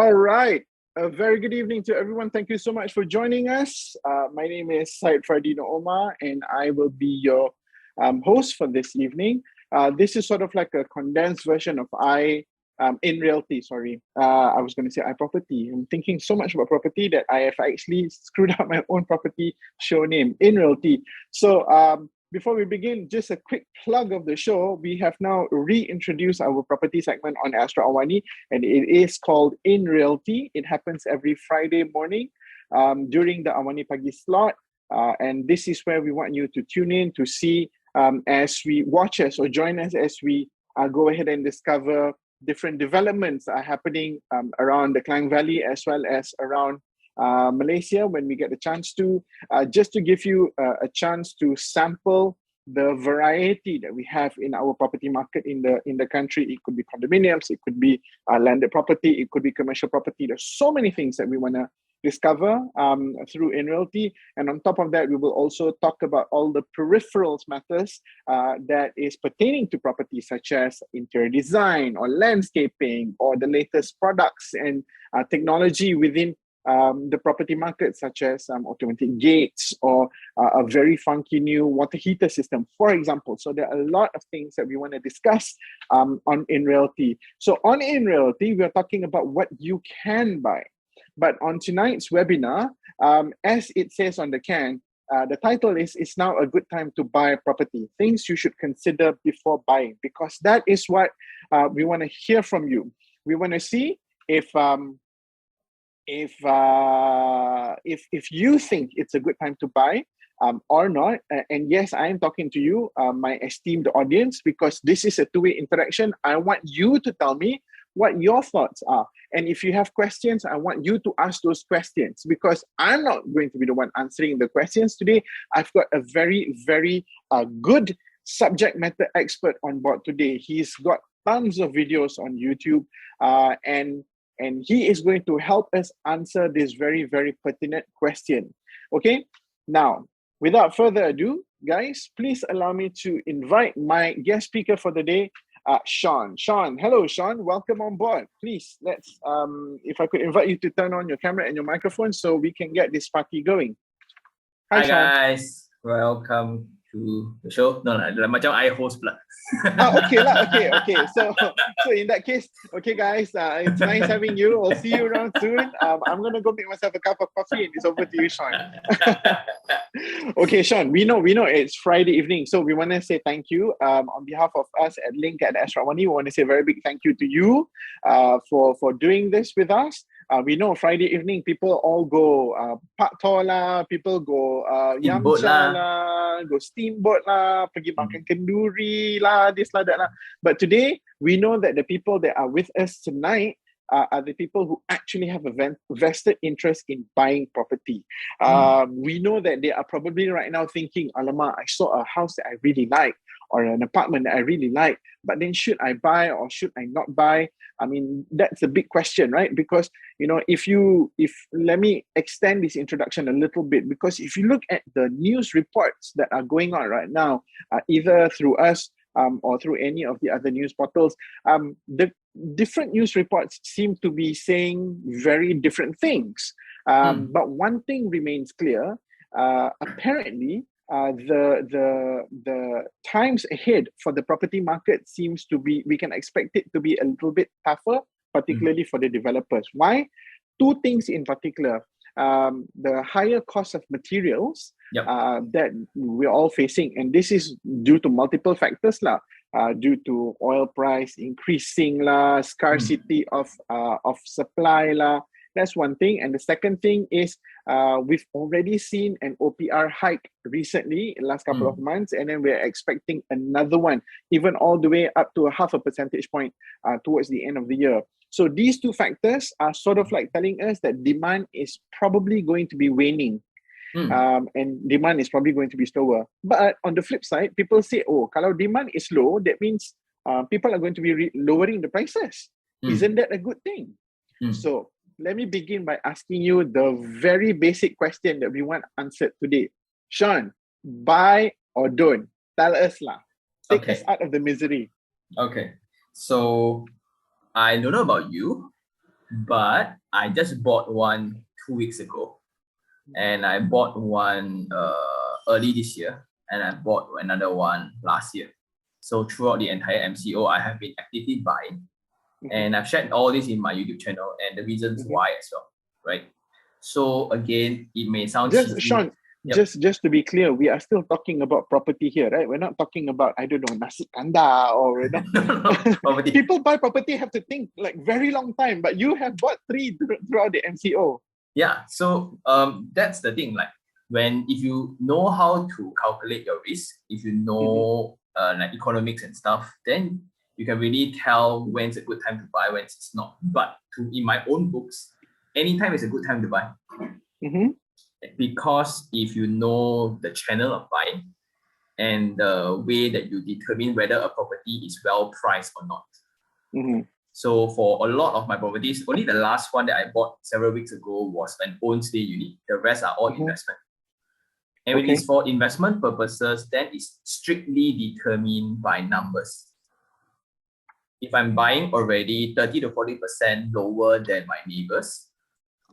All right. A very good evening to everyone. Thank you so much for joining us. My name is Syed Fardino Omar, and I will be your host for this evening. This is sort of like a condensed version of in realty. Sorry, I was going to say iProperty. I'm thinking so much about property that I have actually screwed up my own property show name, In Realty. So before we begin, just a quick plug of the show. We have now reintroduced our property segment on Astro AWANI, and it is called In Realty. It happens every Friday morning during the AWANI Pagi slot. And this is where we want you to tune in to see as we watch us or join us as we go ahead and discover different developments are happening around the Klang Valley as well as around Malaysia when we get the chance to, just to give you a chance to sample the variety that we have in our property market in the country. It could be condominiums, it could be landed property, it could be commercial property. There's so many things that we want to discover through In Realty. And on top of that, we will also talk about all the peripherals matters that is pertaining to property, such as interior design or landscaping or the latest products and technology within the property market, such as automatic gates or a very funky new water heater system, for example. So there are a lot of things that we want to discuss on In Realty. So on In Realty, we're talking about what you can buy. But on tonight's webinar, as it says on the can, the title is now a good time to buy a property. Things you should consider before buying, because that is what we want to hear from you. We want to see if you think it's a good time to buy or not. And yes, I am talking to you, my esteemed audience, because this is a two-way interaction. I want you to tell me what your thoughts are. And if you have questions, I want you to ask those questions, because I'm not going to be the one answering the questions today. I've got a very, very good subject matter expert on board today. He's got tons of videos on YouTube and he is going to help us answer this very, very pertinent question. Okay, now, without further ado, guys, please allow me to invite my guest speaker for the day, Sean. Sean, hello, Sean. Welcome on board. Please, let's, if I could invite you to turn on your camera and your microphone so we can get this party going. Hi, guys. Welcome to the show. No, macam I host pula. Okay. So in that case, okay, guys, it's nice having you. I'll see you around soon. I'm gonna go make myself a cup of coffee, and it's over to you, Sean. Okay, Sean. We know it's Friday evening, so we want to say thank you on behalf of us at LINC at Astro AWANI. We want to say a very big thank you to you for doing this with us. We know Friday evening people all go Pak Tor lah, people go Yamcha lah, go steamboat lah, pergi makan kenduri lah, this lah, that lah. But today, we know that the people that are with us tonight are the people who actually have a vested interest in buying property. We know that they are probably right now thinking, alamak, I saw a house that I really like, or an apartment that I really like, but then should I buy or should I not buy? I mean, that's a big question, right? Because, you know, let me extend this introduction a little bit, because if you look at the news reports that are going on right now, either through us or through any of the other news portals, the different news reports seem to be saying very different things. But one thing remains clear. Apparently, the times ahead for the property market seems to be, we can expect it to be a little bit tougher, particularly for the developers. Why? Two things in particular. The higher cost of materials that we're all facing, and this is due to multiple factors lah, due to oil price increasing lah, scarcity of supply lah. That's one thing. And the second thing is we've already seen an OPR hike recently, last couple of months, and then we're expecting another one, even all the way up to a 0.5 percentage point towards the end of the year. So these two factors are sort of like telling us that demand is probably going to be waning. And demand is probably going to be slower. But on the flip side, people say, oh, kalau demand is low, that means people are going to be lowering the prices. Isn't that a good thing? So let me begin by asking you the very basic question that we want answered today. Sean, buy or don't? Tell us lah. Take us out of the misery. Okay. So I don't know about you, But I just bought one 2 weeks ago, and I bought one early this year, and I bought another one last year. So throughout the entire MCO, I have been actively buying, and I've shared all this in my YouTube channel and the reasons why as well, right? So again, it may sound Just cheesy. Sean, just to be clear, we are still talking about property here, right? We're not talking about, I don't know, nasi kanda or Property. People buy property have to think like very long time, but you have bought three throughout the MCO. Yeah, so that's the thing. Like if you know how to calculate your risk, if you know like economics and stuff, then you can really tell when's a good time to buy, when it's not. But in my own books, anytime is a good time to buy. Because if you know the channel of buying and the way that you determine whether a property is well priced or not. So for a lot of my properties, only the last one that I bought several weeks ago was an own stay unit. The rest are all investment. And when it's for investment purposes, then it's strictly determined by numbers. If I'm buying already 30 to 40% lower than my neighbors,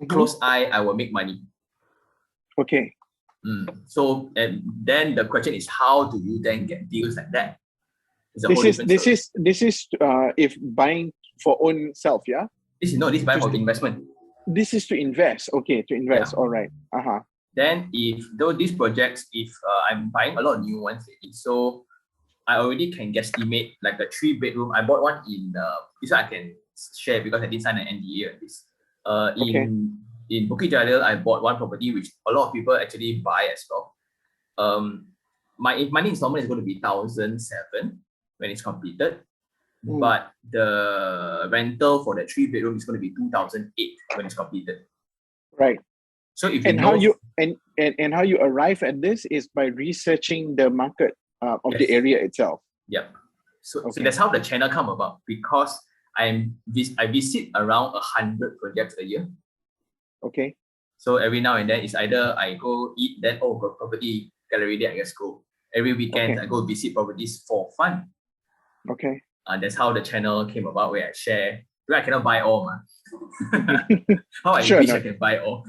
close eye, I will make money. Okay. So and then the question is, how do you then get deals like that? This is if buying for own self, yeah? This is buying for investment. This is to invest. Okay, to invest. Yeah. All right. Then these projects, if I'm buying a lot of new ones, so I already can guesstimate like a 3-bedroom. I bought one in this one I can share because I didn't sign an NDA on this. In Bukit Jalil, I bought one property which a lot of people actually buy as well. My money installment is going to be 1,007 when it's completed, but the rental for the 3-bedroom is going to be 2,008 when it's completed. Right. So if how you arrive at this is by researching the market of the area itself. Yep. So that's how the channel come about, because I visit around 100 projects a year. Okay. So every now and then it's either I go eat, then go property gallery day, I just go. Every weekend I go visit properties for fun. Okay. That's how the channel came about, where I share. Where I cannot buy all, how I wish I can buy all.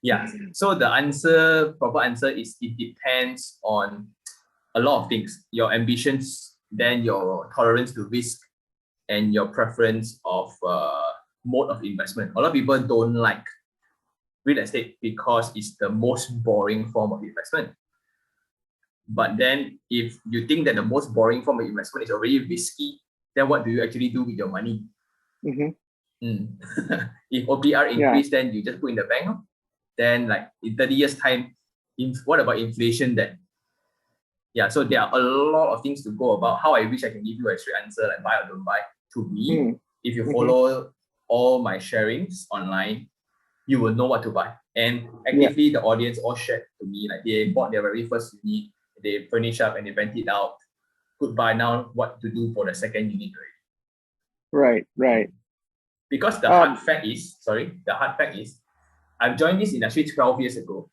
Yeah. So the proper answer is it depends on a lot of things. Your ambitions, then your tolerance to risk, and your preference of mode of investment. A lot of people don't like real estate because it's the most boring form of investment. But then if you think that the most boring form of investment is already risky, then what do you actually do with your money? If OPR increase, then you just put in the bank. Then like in 30 years time, what about inflation then? Yeah, so there are a lot of things to go about. How I wish I can give you a straight answer, like buy or don't buy. To me, if you follow all my sharings online, you will know what to buy. And actively, the audience all shared to me, like they bought their very first unit, they furnish up and they rent it out. Goodbye, now what to do for the second unit already. Right. Because the hard fact is, I've joined this industry 12 years ago.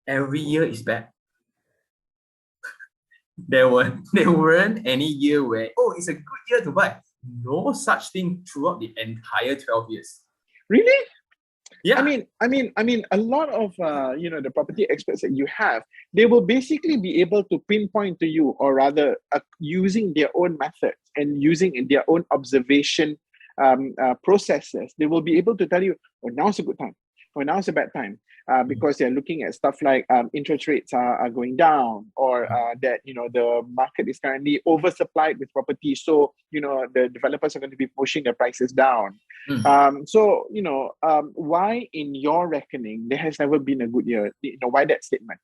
Every year is bad. There weren't any year where, it's a good year to buy. No such thing throughout the entire 12 years. Really? Yeah. I mean, a lot of the property experts that you have, they will basically be able to pinpoint to you, or rather, using their own methods and using their own observation processes, they will be able to tell you, now's a good time, or now's a bad time, because they're looking at stuff like interest rates are going down, or that the market is currently oversupplied with property, so the developers are going to be pushing the prices down. So why, in your reckoning, there has never been a good year? Why that statement?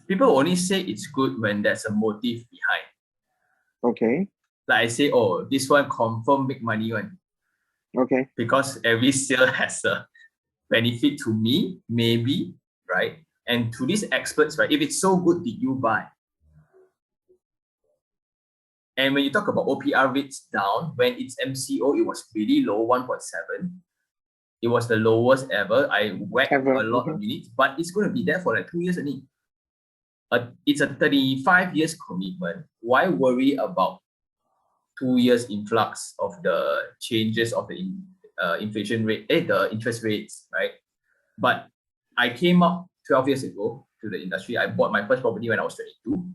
People only say it's good when there's a motive behind. Okay. Like I say, this one confirm make money one. Okay. Because every sale has a benefit to me, maybe, right? And to these experts, right? If it's so good, did you buy? And when you talk about OPR rates down, when it's MCO, it was really low, 1.7. It was the lowest ever. I whacked a lot of units, but it's going to be there for like 2 years only. It's a 35 years commitment. Why worry about 2 years influx of the changes of the inflation rate, the interest rates, right? But I came up 12 years ago to the industry. I bought my first property when I was 22.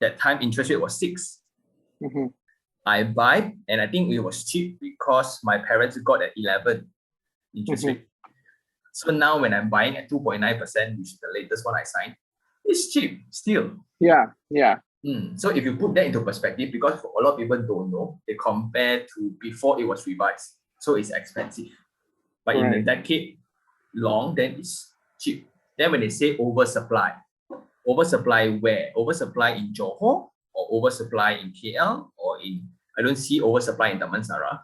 That time interest rate was 6. I buy, and I think it was cheap because my parents got at 11 interest rate. So now when I'm buying at 2.9%, which is the latest one I signed, it's cheap still. Yeah. So if you put that into perspective, because a lot of people don't know, they compare to before it was revised. So it's expensive. But in a decade long, then it's cheap. Then when they say oversupply where? Oversupply in Johor or oversupply in KL or I don't see oversupply in Damansara,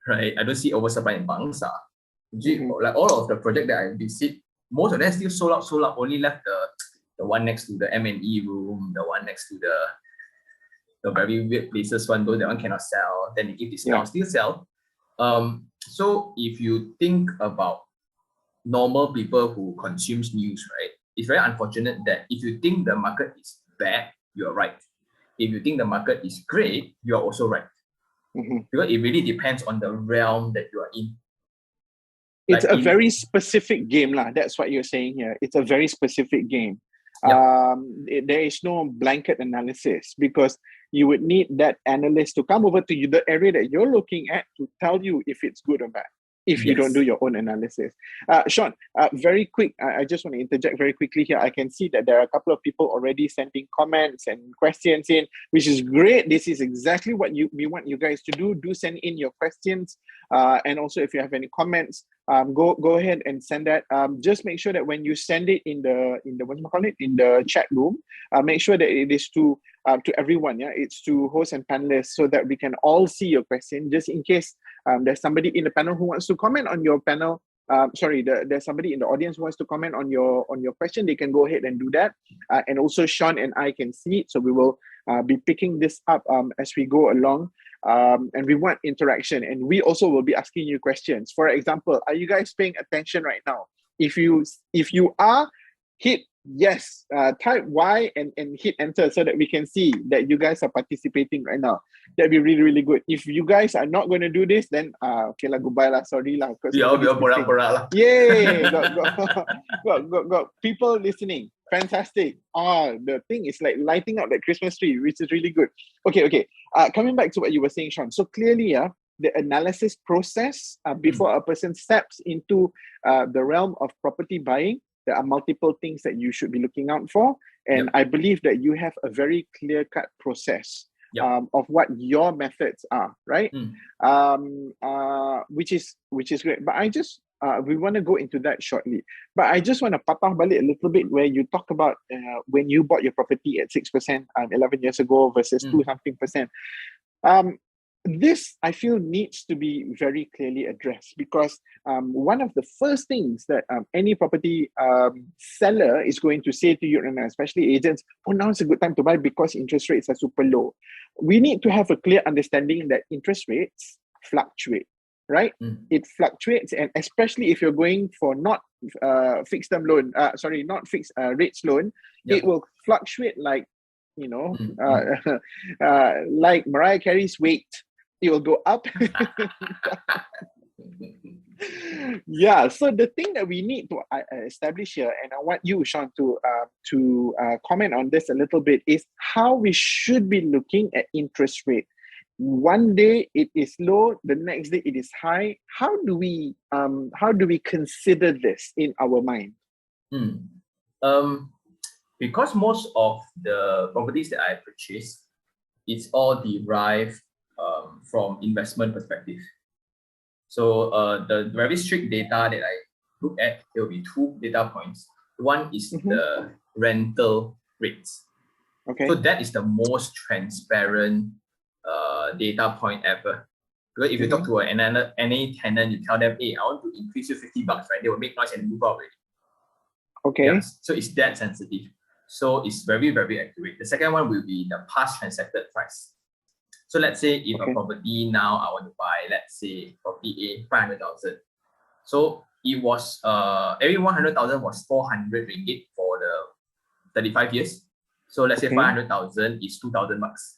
right? I don't see oversupply in Bangsa. Like all of the project that I visit, most of them still sold out, only left the one next to the M&E room, the one next to the very weird places that one cannot sell, then they give discounts, still sell. So if you think about normal people who consumes news, right, it's very unfortunate that if you think the market is bad, you're right. If you think the market is great, you're also right. Because it really depends on the realm that you are in. It's a very specific game, lah. That's what you're saying here. It's a very specific game. There is no blanket analysis because you would need that analyst to come over to you, the area that you're looking at, to tell you if it's good or bad, if you don't do your own analysis. Sean, very quick, I just want to interject very quickly here. I can see that there are a couple of people already sending comments and questions in, which is great. This is exactly what we want you guys to do. Do send in your questions. And also if you have any comments, go ahead and send that. Just make sure that when you send it in the chat room, make sure that it is to everyone. It's to hosts and panelists so that we can all see your question, just in case there's somebody in the panel who wants to comment on your panel. There's somebody in the audience who wants to comment on your question. They can go ahead and do that. And also Sean and I can see it, so we will be picking this up as we go along. And we want interaction, and we also will be asking you questions. For example, are you guys paying attention right now? If you are, hit yes, type Y and hit enter so that we can see that you guys are participating right now. That'd be really, really good. If you guys are not going to do this, then okay lah, goodbye lah, sorry lah. Yay! got people listening. Fantastic. The thing is like lighting up that Christmas tree, which is really good. Okay. Coming back to what you were saying, Sean. So clearly, the analysis process before a person steps into the realm of property buying, there are multiple things that you should be looking out for. And I believe that you have a very clear-cut process of what your methods are, right? Which is great. But I just we want to go into that shortly. But I just want to patah balik a little bit where you talk about when you bought your property at 6% 11 years ago versus 2-something%. This, I feel, needs to be very clearly addressed because one of the first things that any property seller is going to say to you, and especially agents, now is a good time to buy because interest rates are super low. We need to have a clear understanding that interest rates fluctuate, right? It fluctuates, and especially if you're going for not fixed term loan, not fixed rates loan, it will fluctuate like, like Mariah Carey's weight. It will go up. So the thing that we need to establish here, and I want you, Sean, to comment on this a little bit, is how we should be looking at interest rate. One day it is low, the next day it is high. How do we consider this in our mind? Because most of the properties that I purchased, it's all derived from investment perspective. So the very strict data that I look at, there will be 2 data points. One is the rental rates. Okay. So that is the most transparent data point ever. Because if you talk to any tenant, you tell them, hey, I want to increase you $50, right? They will make noise and move out already. Okay. Yeah? So it's that sensitive. So it's very, very accurate. The second one will be the past transacted price. So let's say if a property now I want to buy, let's say property A, 500,000. So it was every 100,000 was 400 ringgit for the 35 years. So let's say 500,000 is 2,000 bucks.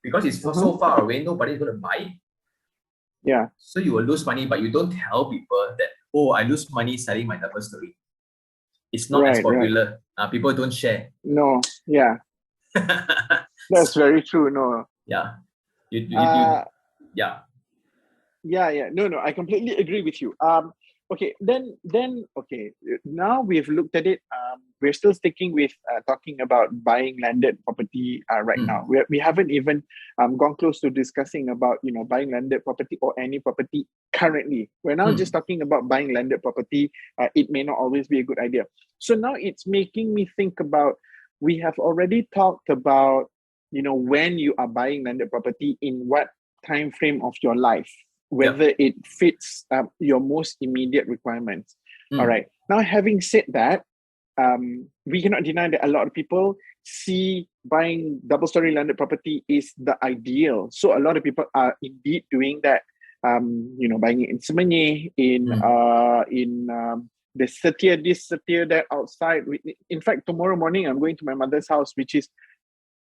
because it's so far away, nobody's going to buy it. Yeah. So you will lose money, but you don't tell people that, oh, I lose money selling my double story. It's not as popular. People don't share. No, yeah. That's very true. No. Yeah. Yeah. Yeah. No, I completely agree with you. Okay, then, okay, now we've looked at it. We're still sticking with talking about buying landed property right now. We haven't even gone close to discussing about, buying landed property or any property currently. We're now just talking about buying landed property. It may not always be a good idea. So now it's making me think about, we have already talked about, when you are buying landed property, in what time frame of your life, whether it fits your most immediate requirements. All right. Now, having said that, we cannot deny that a lot of people see buying double-story landed property is the ideal. So a lot of people are indeed doing that. Buying it in Semenyih, in the Setia this, Setia that outside. In fact, tomorrow morning, I'm going to my mother's house, which is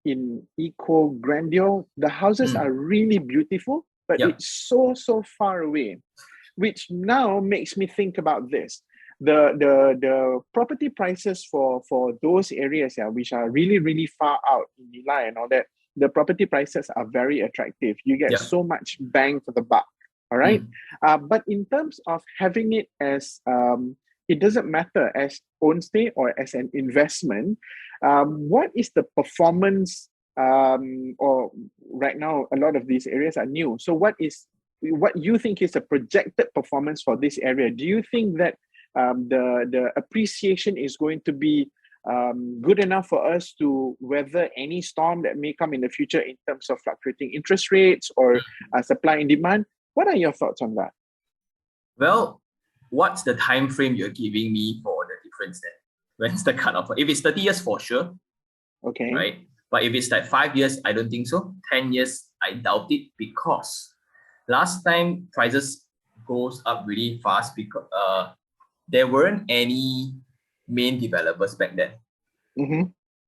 in equal grandeur. The houses are really beautiful, but it's so far away, which now makes me think about this. The property prices for those areas, which are really far out in Nilai and all that, the property prices are very attractive. You get so much bang for the buck. All right. But in terms of having it as it doesn't matter as own stay or as an investment, what is the performance? Or right now, a lot of these areas are new. So what you think is a projected performance for this area? Do you think that the appreciation is going to be good enough for us to weather any storm that may come in the future in terms of fluctuating interest rates or supply and demand? What are your thoughts on that? Well, what's the time frame you're giving me for the difference then? When's the cutoff? If it's 30 years, for sure. Okay. Right? But if it's like 5 years, I don't think so. 10 years, I doubt it, because last time prices goes up really fast because there weren't any main developers back then.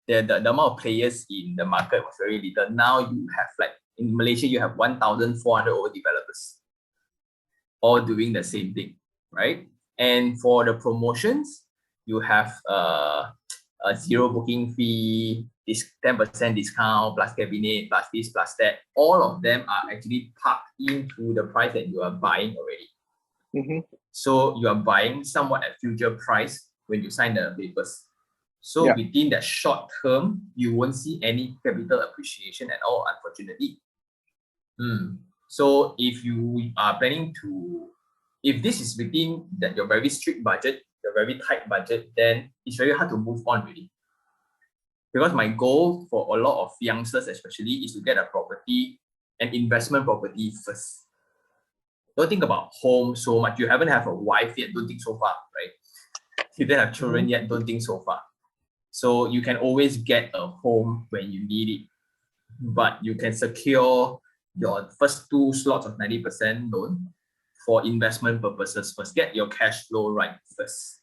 The amount of players in the market was very little. Now you have, like in Malaysia, you have 1,400 over developers, all doing the same thing, right? And for the promotions, you have a zero booking fee, this 10% discount, plus cabinet, plus this, plus that. All of them are actually packed into the price that you are buying already. So you are buying somewhat at future price when you sign the papers. So within that short term, you won't see any capital appreciation at all, unfortunately. So if you are planning to, if this is within that your very strict budget, your very tight budget, then it's very hard to move on really. Because my goal for a lot of youngsters especially is to get a property, an investment property first. Don't think about home so much. You haven't have a wife yet, don't think so far, right? If you don't have children yet, don't think so far. So you can always get a home when you need it. But you can secure your first 2 slots of 90% loan for investment purposes first. Get your cash flow right first.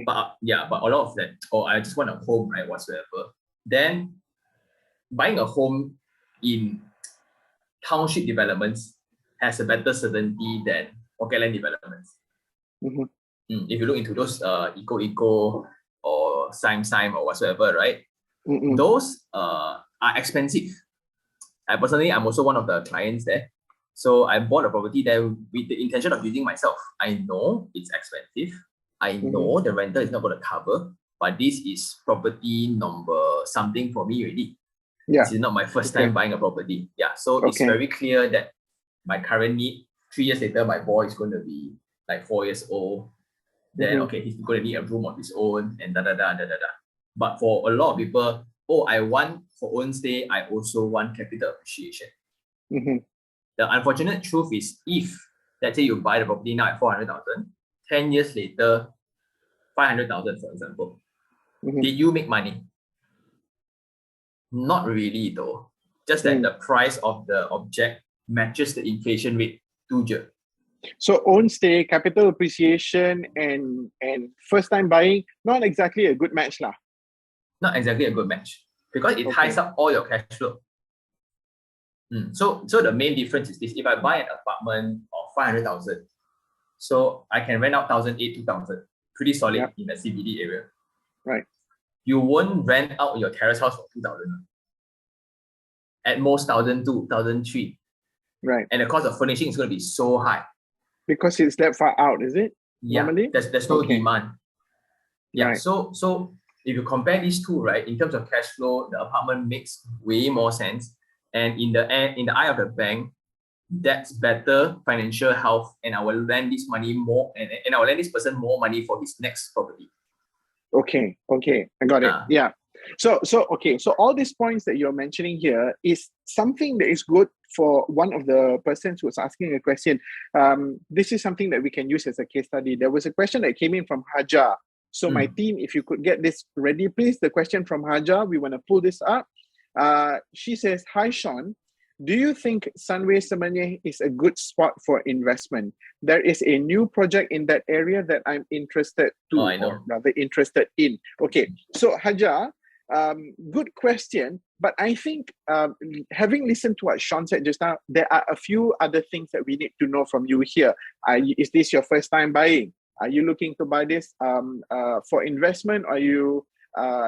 But a lot of that, I just want a home, right, whatsoever. Then buying a home in township developments has a better certainty than pocket land developments. If you look into those Eco or Sime or whatsoever, right, those are expensive. I'm also one of the clients there. So I bought a property there with the intention of using myself. I know it's expensive. I know the rental is not going to cover, but this is property number something for me already. This is not my first time buying a property. So it's very clear that my current need, 3 years later, my boy is going to be like 4 years old. Then, he's going to need a room of his own and But for a lot of people, I want for own stay, I also want capital appreciation. The unfortunate truth is, if let's say you buy the property now at 400,000, 10 years later, 500,000, for example, did you make money? Not really, though. Just that the price of the object matches the inflation rate too much. So own stay, capital appreciation, and first time buying, not exactly a good match lah. Not exactly a good match, because it ties up all your cash flow. So the main difference is this: if I buy an apartment of 500,000, so I can rent out 1,800, 2,000, pretty solid in the CBD area. Right. You won't rent out your terrace house for 2,000. At most 1,200, 1,300. Right. And the cost of furnishing is going to be so high. Because it's that far out, is it? Yeah, Normally? there's no demand. Yeah, Right. so if you compare these two, right, in terms of cash flow, the apartment makes way more sense. And in the eye of the bank, that's better financial health, and I will lend this money more, and I will lend this person more money for his next property. Okay, I got it. Yeah. So all these points that you're mentioning here is something that is good for one of the persons who was asking a question. This is something that we can use as a case study. There was a question that came in from Haja. So my team, if you could get this ready, please. The question from Haja, we want to pull this up. She says, "Hi Sean, do you think Sunway Semenyih is a good spot for investment? There is a new project in that area that I'm interested to, or rather interested in." Okay, so Haja, good question. But I think having listened to what Sean said just now, there are a few other things that we need to know from you here. Is this your first time buying? Are you looking to buy this for investment? Are you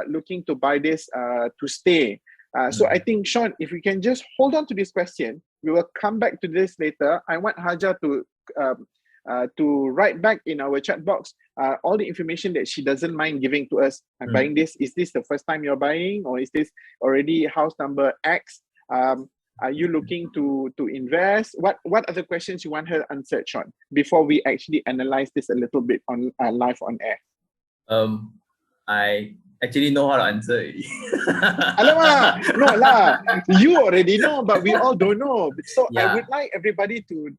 looking to buy this to stay? So I think, Sean, if we can just hold on to this question, we will come back to this later. I want Haja to write back in our chat box all the information that she doesn't mind giving to us. I'm buying this. Is this the first time you're buying, or is this already house number X? Are you looking to invest? What other questions you want her answered, Sean, before we actually analyze this a little bit on live on air? I actually know how to answer it. Alamak, no lah. You already know, but we all don't know. So I would like everybody to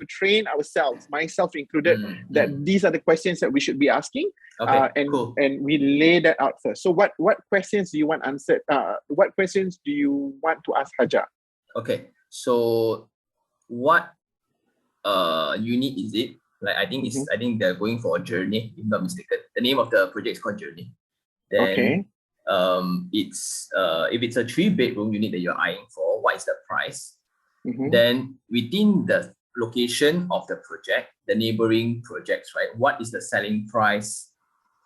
train ourselves, myself included, that these are the questions that we should be asking. Cool. And we lay that out first. So what questions do you want answered? What questions do you want to ask Haja? Okay, so what unit is it? Like I think I think they're going for a journey, if not mistaken. The name of the project is called Journey. Then it's if it's a 3-bedroom unit that you're eyeing for, what is the price? Then within the location of the project, the neighboring projects, right? What is the selling price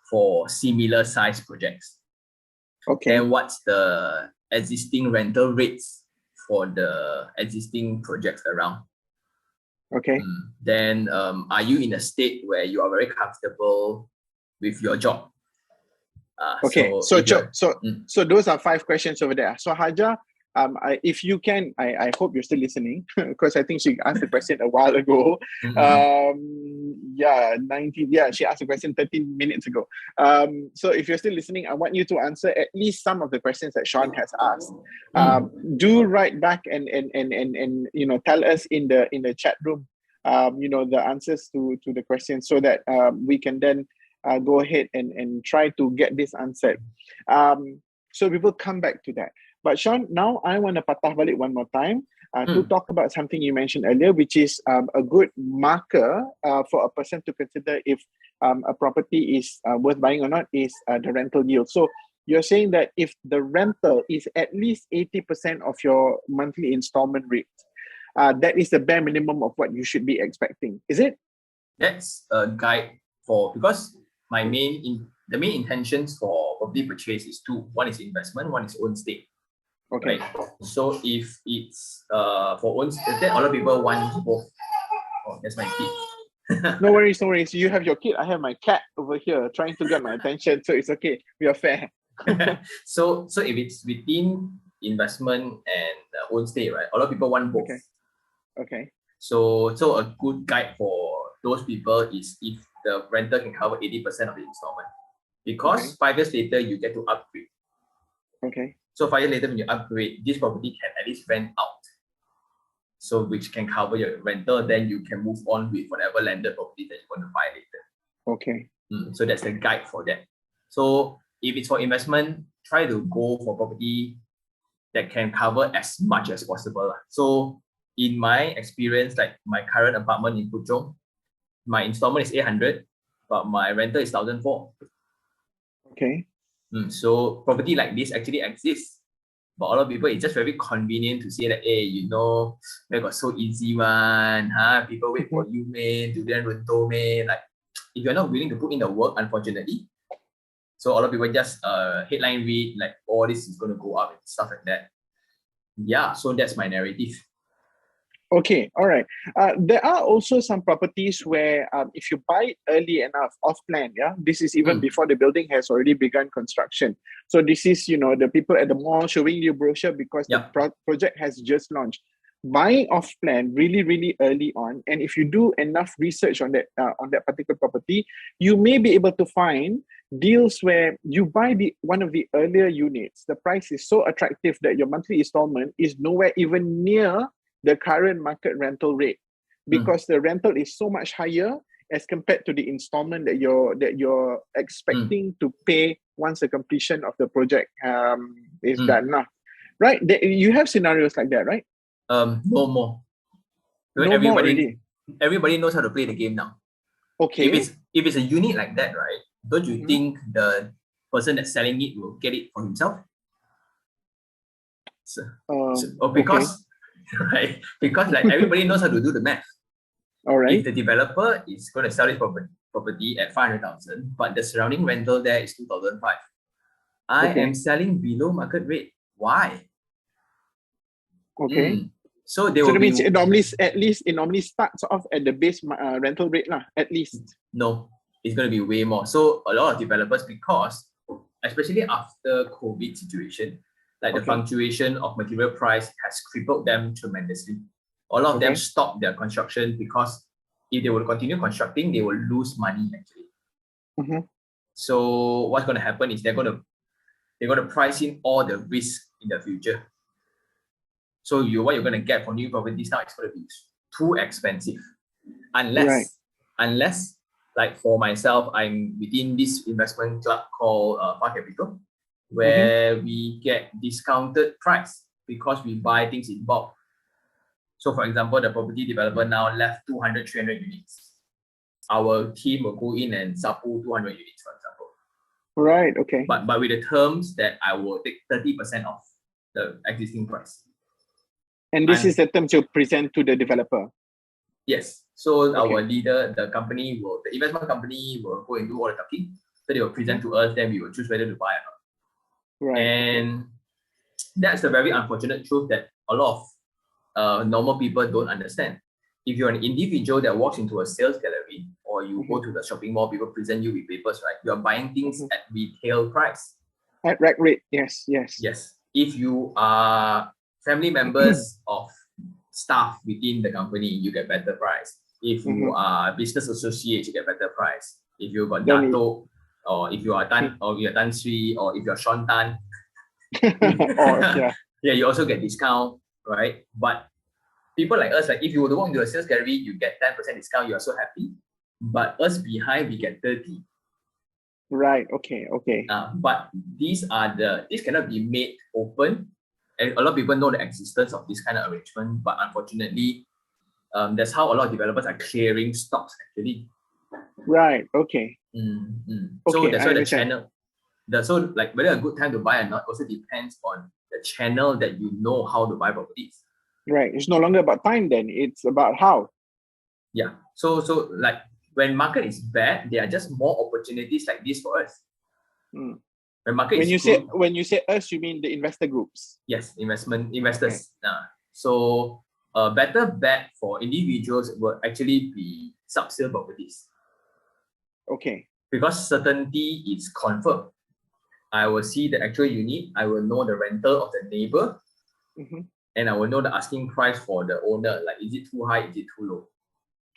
for similar size projects? Okay. And what's the existing rental rates for the existing projects around? Okay. Then are you in a state where you are very comfortable with your job? Okay, so those are 5 questions over there. So Haja, if you can, I hope you're still listening, because I think she asked the question a while ago. She asked the question 13 minutes ago. So if you're still listening, I want you to answer at least some of the questions that Sean has asked. Do write back and tell us in the chat room the answers to the questions, so that we can then go ahead and try to get this answered. So we will come back to that. But Sean, now I want to patah balik one more time to talk about something you mentioned earlier, which is a good marker for a person to consider if a property is worth buying or not, is the rental yield. So you're saying that if the rental is at least 80% of your monthly installment rate, that is the bare minimum of what you should be expecting, is it? That's a guide because the main intentions for property purchase is 2. One is investment, one is own stay. Okay. Right? So if it's for own stay, then a lot of people want both. Oh, that's my kid. No worries. You have your kid, I have my cat over here trying to get my attention, so it's okay. We are fair. So if it's within investment and own stay, right? A lot of people want both. Okay. So a good guide for those people is if the rental can cover 80% of the installment, because 5 years later you get to upgrade. Okay. So 5 years later, when you upgrade, this property can at least rent out, so which can cover your rental. Then you can move on with whatever landed property that you want to buy later. Okay. So that's the guide for that. So if it's for investment, try to go for property that can cover as much as possible. So in my experience, like my current apartment in Puchong, my installment is 800, but my rental is 1,400. Okay. So property like this actually exists. But a lot of people, it's just very convenient to say that, hey, you know, we got so easy one, huh? People wait for you, man, do then runto, man. Like, if you're not willing to put in the work, unfortunately, so a lot of people just headline read like, oh, this is going to go up and stuff like that. Yeah, so that's my narrative. Okay, all right. There are also some properties where if you buy it early enough, off plan, yeah, this is even before the building has already begun construction. So this is, you know, the people at the mall showing you brochure because the project has just launched. Buying off plan really, really early on, and if you do enough research on that particular property, you may be able to find deals where you buy one of the earlier units. The price is so attractive that your monthly installment is nowhere even near the current market rental rate, because the rental is so much higher as compared to the installment that you're expecting to pay once the completion of the project is done. Right? You have scenarios like that, right? No more. No more already. Everybody knows how to play the game now. Okay. If it's a unit like that, right? Don't you think the person that's selling it will get it for himself? Because right? Because like everybody knows how to do the math. All right. If the developer is going to sell his property at 500,000, but the surrounding rental there is 2,500, I am selling below market rate. Why? Okay. So that means it normally starts off at the base rental rate lah, at least. No, it's going to be way more. So a lot of developers, because especially after COVID situation, like the fluctuation of material price has crippled them tremendously. A lot of them stop their construction because if they will continue constructing, they will lose money actually. So what's going to happen is they're going to price in all the risk in the future. So what you're going to get for new properties now is going to be too expensive, unless like for myself, I'm within this investment club called Far Capital, where we get discounted price because we buy things in bulk. So for example, the property developer now left 200, 300 units. Our team will go in and sapu 200 units, for example. Right, okay. But with the terms that I will take 30% off the existing price. And this is the terms you present to the developer? Yes. So our leader, the investment company will go and do all the talking. So they will present to us, then we will choose whether to buy or not. Right. And that's the very unfortunate truth that a lot of normal people don't understand. If you're an individual that walks into a sales gallery or you go to the shopping mall, people present you with papers, right? You are buying things at retail price. At rack rate, yes. If you are family members of staff within the company, you get better price. If you are business associates, you get better price. If you got Dato, or if you are Tan, or you're Tan Sri, or if you're Sean Tan, you also get discount, right? But people like us, like if you were to walk into a sales gallery, you get 10% discount, you are so happy. But us behind, we get 30. Right, okay. But these cannot be made open. And a lot of people know the existence of this kind of arrangement, but unfortunately, that's how a lot of developers are clearing stocks actually. Right, okay. So that's why the channel, so like whether a good time to buy or not also depends on the channel that you know how to buy properties. Right, it's no longer about time then, it's about how. Yeah, so like when market is bad, there are just more opportunities like this for us. When you say us, you mean the investor groups? Yes, investors. So a better bet for individuals will actually be sub-sale properties. Okay. Because certainty is confirmed. I will see the actual unit, I will know the rental of the neighbor, and I will know the asking price for the owner. Like, is it too high, is it too low?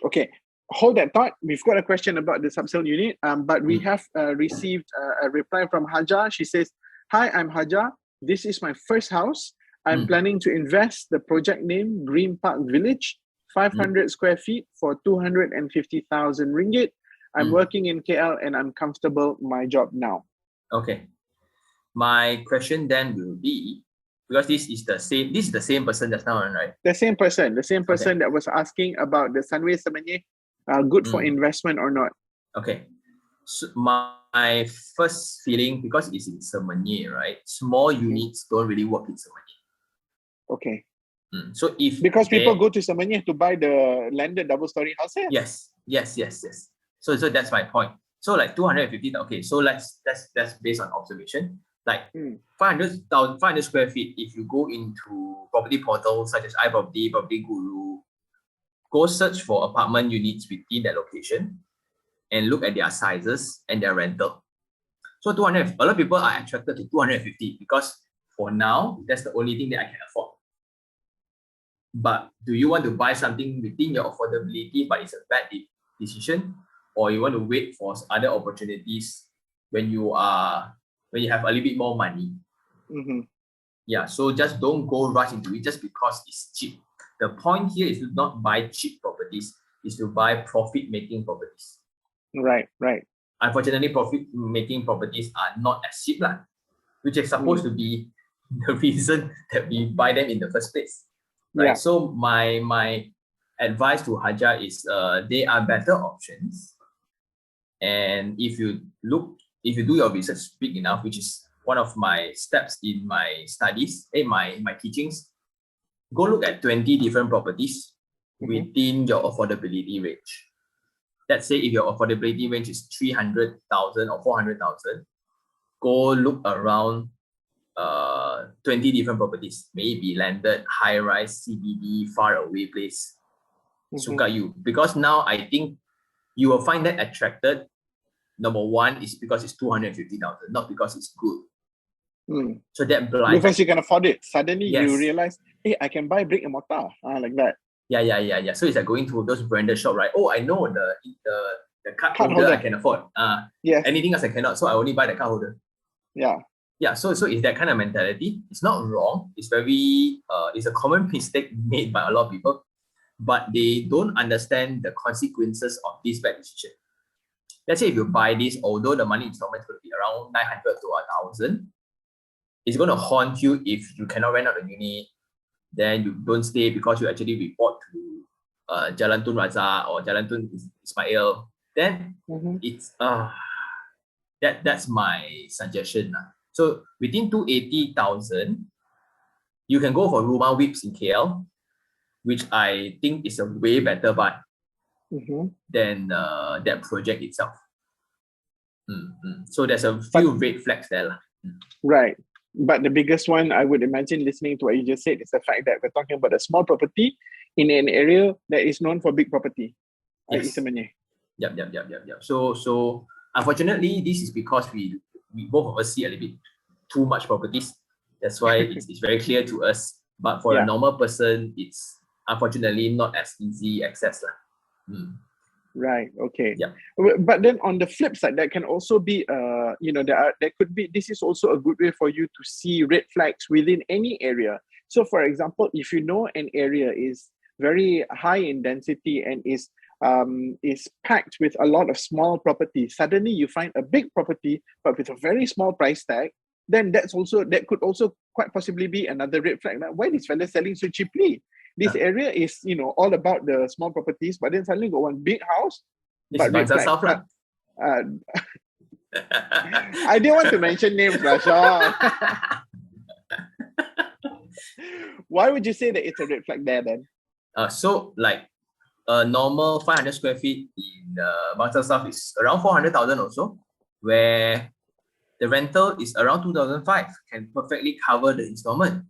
Okay. Hold that thought. We've got a question about the sub-sale unit, but we have received a reply from Haja. She says, "Hi, I'm Haja. This is my first house. I'm planning to invest. The project name, Green Park Village, 500 square feet for 250,000 ringgit. I'm working in KL and I'm comfortable my job now." Okay. My question then will be, because this is the same person just now, right? The same person that was asking about the Sunway Semenyih, good for investment or not. Okay. So my first feeling, because it's in Semenyih, right? Small units don't really work in Semenyih. Okay. So if because people go to Semenyih to buy the landed double-story houses. Yes. So that's my point. So like 250. Okay, so that's based on observation. Like 500 square feet. If you go into property portals such as iProperty, Property Guru, go search for apartment units within that location and look at their sizes and their rental. So 200. A lot of people are attracted to 250 because for now that's the only thing that I can afford. But do you want to buy something within your affordability, but it's a bad decision, or you want to wait for other opportunities when you have a little bit more money? Yeah, so just don't go rush into it just because it's cheap. The point here is to not buy cheap properties, is to buy profit-making properties. Right. Unfortunately, profit-making properties are not as cheap, which is supposed to be the reason that we buy them in the first place. Right. Yeah. So my advice to Haja is they are better options. And if you do your research big enough, which is one of my steps in my studies, my teachings, go look at 20 different properties within your affordability range. Let's say if your affordability range is 300,000 or 400,000, go look around 20 different properties, maybe landed, high rise, CBD, far away place. Suka you. Because now I think you will find that attracted. Number one is because it's 250,000, not because it's good. So that blinds. Because you can afford it. Suddenly you realize, hey, I can buy brick and mortar, like that. Yeah. So it's like going to those branded shop, right? Oh, I know the card holder I can afford. Anything else I cannot, so I only buy the card holder. Yeah, so it's that kind of mentality. It's not wrong. It's very it's a common mistake made by a lot of people, but they don't understand the consequences of this bad decision. Let's say if you buy this, although the money installment is going to be around 900 to 1,000, it's going to haunt you if you cannot rent out the unit. Then you don't stay because you actually report to Jalan Tun Razak or Jalan Tun Ismail. Then it's that's my suggestion. So within 280,000, you can go for Rumah Whips in KL, which I think is a way better buy than that project itself. So there's a few red flags there. Right. But the biggest one, I would imagine, listening to what you just said, is the fact that we're talking about a small property in an area that is known for big property. Yes. Yep. So unfortunately, this is because we both of us see a little bit too much properties. That's why it's very clear to us. But for a normal person, it's unfortunately not as easy access. Right. Okay. Yeah. But then on the flip side, that can also be, there could be. This is also a good way for you to see red flags within any area. So, for example, if you know an area is very high in density and is packed with a lot of small properties, suddenly you find a big property but with a very small price tag, then that could also quite possibly be another red flag. Now, why is this fella selling so cheaply? This area is, all about the small properties, but then suddenly got one big house. But red flag. I didn't want to mention names, Rasha. Why would you say that it's a red flag there then? So like a normal 500 square feet in Bangsa South is around 400,000 also, where the rental is around 2,500, can perfectly cover the installment.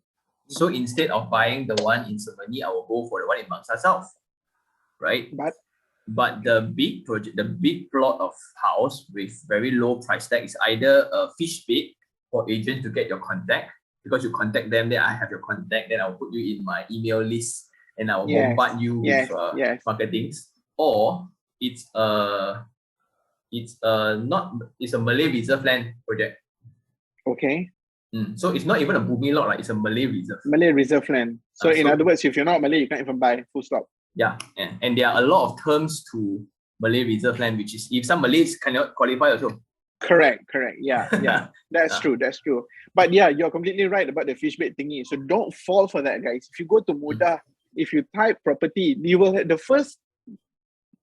So instead of buying the one in Semenyih, I will go for the one in Bangsa South, right? But the big project, the big plot of house with very low price tag is either a fish bait for agents to get your contact, because you contact them, then I have your contact, then I'll put you in my email list and I'll bombard you with marketings, or it's a Malay reserve land project. Okay. So it's not even a Bumi lot, right? It's a Malay reserve. Malay reserve land. So in other words, if you're not Malay, you can't even buy, full stop. Yeah, and there are a lot of terms to Malay reserve land, which is if some Malays cannot qualify also. Correct. Yeah. That's true. But yeah, you're completely right about the fish bait thingy. So don't fall for that, guys. If you go to Mudah, if you type property, you will have the first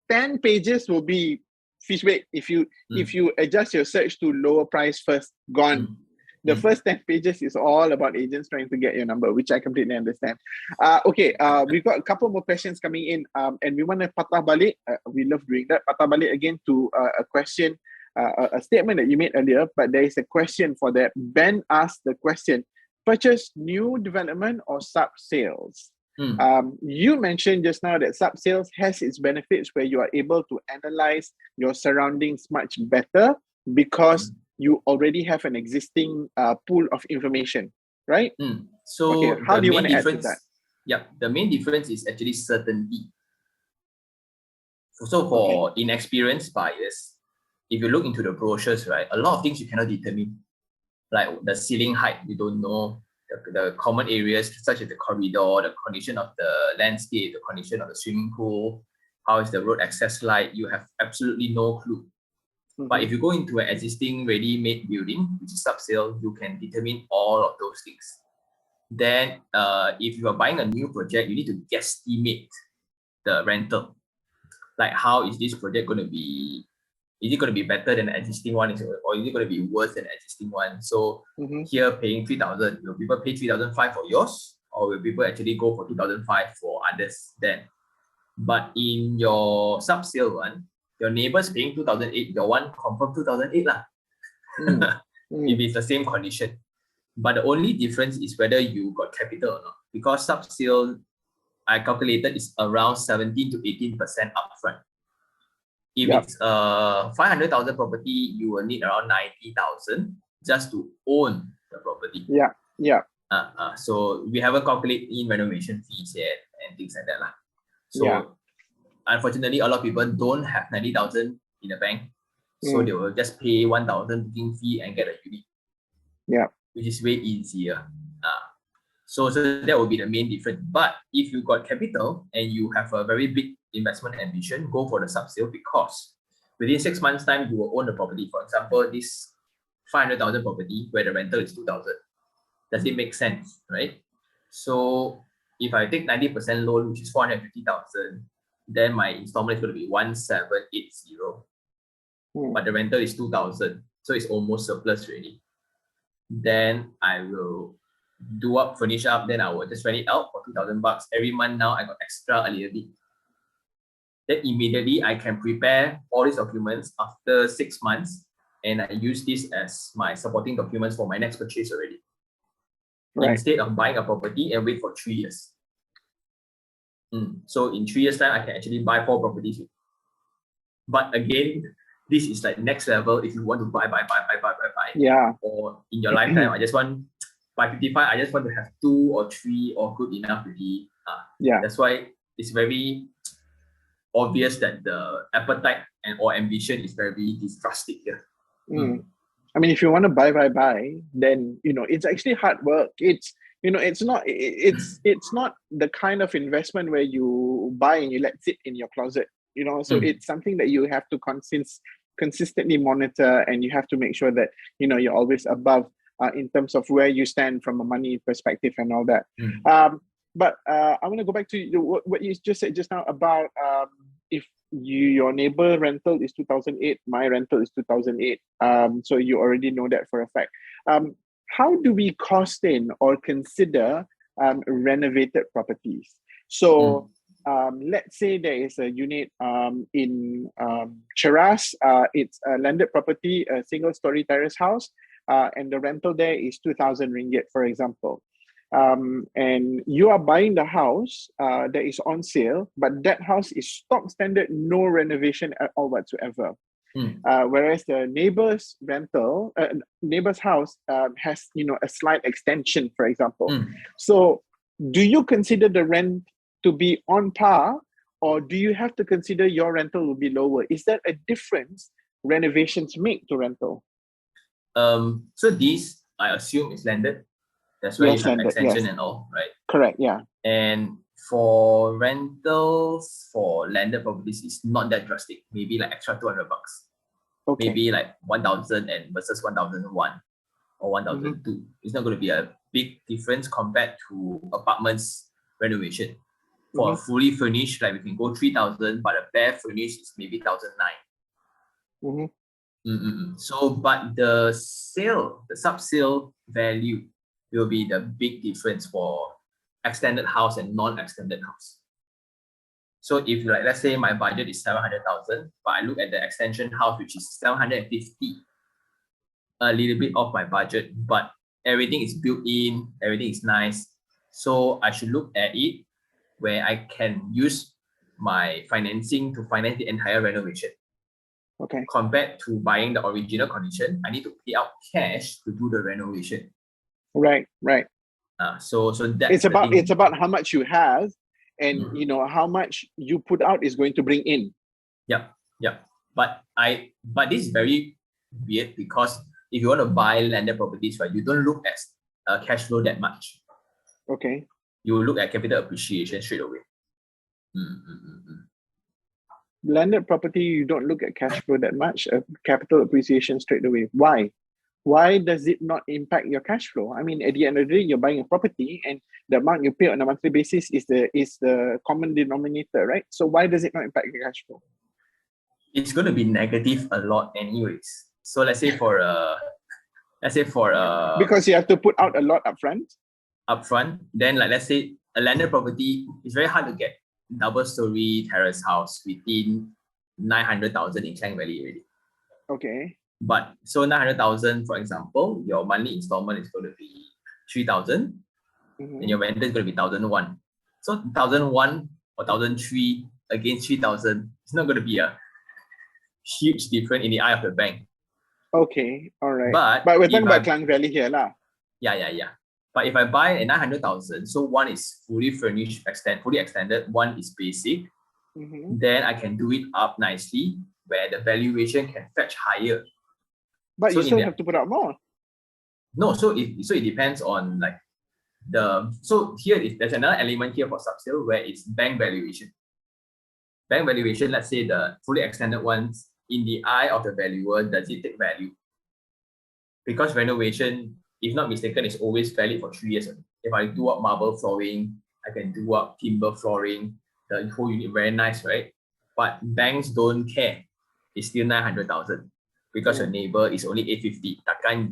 10 pages will be fish bait. If you adjust your search to lower price first, gone. The first 10 pages is all about agents trying to get your number, which I completely understand. We've got a couple more questions coming in, and we want to patah balik. We love doing that. Patah balik again to a question, a statement that you made earlier, but there is a question for that. Ben asked the question, purchase new development or sub-sales? You mentioned just now that sub-sales has its benefits where you are able to analyze your surroundings much better because you already have an existing pool of information, right? So how do you want to add to that? Yeah, the main difference is actually certainty. So for inexperienced buyers, if you look into the brochures, right, a lot of things you cannot determine, like the ceiling height, you don't know, the common areas such as the corridor, the condition of the landscape, the condition of the swimming pool, how is the road access like, you have absolutely no clue. But if you go into an existing ready-made building, which is sub-sale, you can determine all of those things. Then if you are buying a new project, you need to guesstimate the rental. Like how is this project going to be? Is it going to be better than the existing one, or is it going to be worse than the existing one? So here paying 3,000, will people pay 3,500 for yours, or will people actually go for 2,500 for others then? But in your sub-sale one, your neighbor's paying 2,008, your one confirm 2,008 lah. If it's the same condition. But the only difference is whether you got capital or not. Because sub-sale, I calculated, is around 17 to 18% upfront. If it's a 500,000 property, you will need around 90,000 just to own the property. So we haven't calculated in renovation fees yet and things like that lah. So unfortunately, a lot of people don't have 90,000 in the bank, so they will just pay 1,000 booking fee and get a unit. Which is way easier. So that will be the main difference. But if you got capital and you have a very big investment ambition, go for the sub-sale because within 6 months' time, you will own the property. For example, this 500,000 property where the rental is 2,000. Does it make sense, right? So if I take 90% loan, which is 450,000, then my installment is going to be 1,780. But the rental is 2,000. So it's almost surplus already. Then I will finish up, then I will just rent it out for 2,000 bucks. Every month now, I got extra a little bit. Then immediately I can prepare all these documents after 6 months, and I use this as my supporting documents for my next purchase already. Instead of buying a property and wait for 3 years. So in 3 years' time, I can actually buy 4 properties. But again, this is like next level if you want to buy. Or in your lifetime, I just want, by 55, I just want to have 2 or 3 or good enough really. That's why it's very obvious that the appetite or ambition is very drastic here. I mean, if you want to buy, then it's actually hard work. It's not the kind of investment where you buy and you let it sit in your closet. So it's something that you have to consistently monitor, and you have to make sure that you're always above in terms of where you stand from a money perspective and all that. But I want to go back to what you just said just now about if your neighbor rental is 2,008, my rental is 2,008. So you already know that for a fact. How do we cost in or consider renovated properties? So let's say there is a unit in Cheras. It's a landed property, a single-story terrace house, and the rental there is 2,000 ringgit, for example. And you are buying the house that is on sale, but that house is stock standard, no renovation at all whatsoever. Whereas the neighbor's neighbor's house has a slight extension, for example. So do you consider the rent to be on par, or do you have to consider your rental will be lower? Is there a difference renovations make to rental? So this, I assume, is landed. That's why you have extension and all, right? Correct, yeah. And for rentals for landed properties, it's not that drastic. Maybe like extra 200 bucks. Maybe like 1,000 and versus 1,001 or 1,002. It's not going to be a big difference compared to apartments renovation. For a fully furnished, like we can go 3,000, but a bare furnished is maybe 1,009. So, but the sub-sale value will be the big difference for extended house and non-extended house. So if like, let's say my budget is 700,000, but I look at the extension house, which is 750, a little bit off my budget, but everything is built in, everything is nice. So I should look at it where I can use my financing to finance the entire renovation. Okay. Compared to buying the original condition, I need to pay out cash to do the renovation. Right. So that's it's about how much you have, and how much you put out is going to bring in. Yep. But this is very weird because if you want to buy landed properties, right, you don't look at cash flow that much. Okay. You look at capital appreciation straight away. Landed property, you don't look at cash flow that much, capital appreciation straight away. Why? Why does it not impact your cash flow? I mean, at the end of the day, you're buying a property and the amount you pay on a monthly basis is the common denominator, right? So why does it not impact your cash flow? It's going to be negative a lot anyways. So let's say for because you have to put out a lot upfront. Then like let's say a landed property, it's very hard to get double-story terrace house within 900,000 in Klang Valley already. Okay. But so 900,000, for example, your monthly installment is going to be 3,000, and your rental is going to be 1,001. So 1,001 or 1,003 against 3,000, it's not going to be a huge difference in the eye of the bank. Okay, all right. But we're talking about Klang Valley here, lah. Yeah. But if I buy a 900,000, so one is fully furnished, fully extended, one is basic, then I can do it up nicely where the valuation can fetch higher. But so you still have to put out more. No, so it depends on like there's another element here for subsale where it's bank valuation. Bank valuation, let's say the fully extended ones, in the eye of the valuer, does it take value? Because renovation, if not mistaken, is always valid for 3 years. If I do up marble flooring, I can do up timber flooring, the whole unit very nice, right? But banks don't care. It's still 900,000 because your neighbor is only 850. Takkan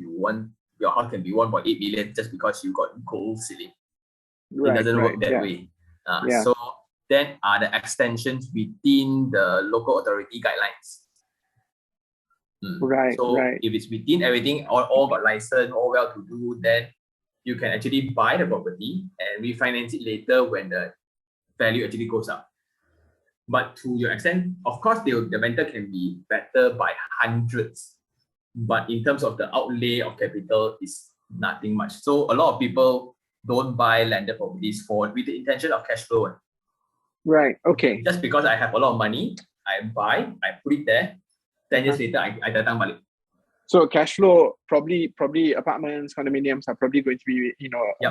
your house can be 1.8 million just because you got gold ceiling. It doesn't work that way. So then are the extensions within the local authority guidelines. If it's within everything, all got license, all well to do, then you can actually buy the property and refinance it later when the value actually goes up. But to your extent, of course, the rental can be better by hundreds. But in terms of the outlay of capital, is nothing much. So a lot of people don't buy landed properties with the intention of cash flow. Right, okay. Just because I have a lot of money, I buy, I put it there, 10 years later, I datang balik. So cash flow, probably apartments, condominiums are probably going to be,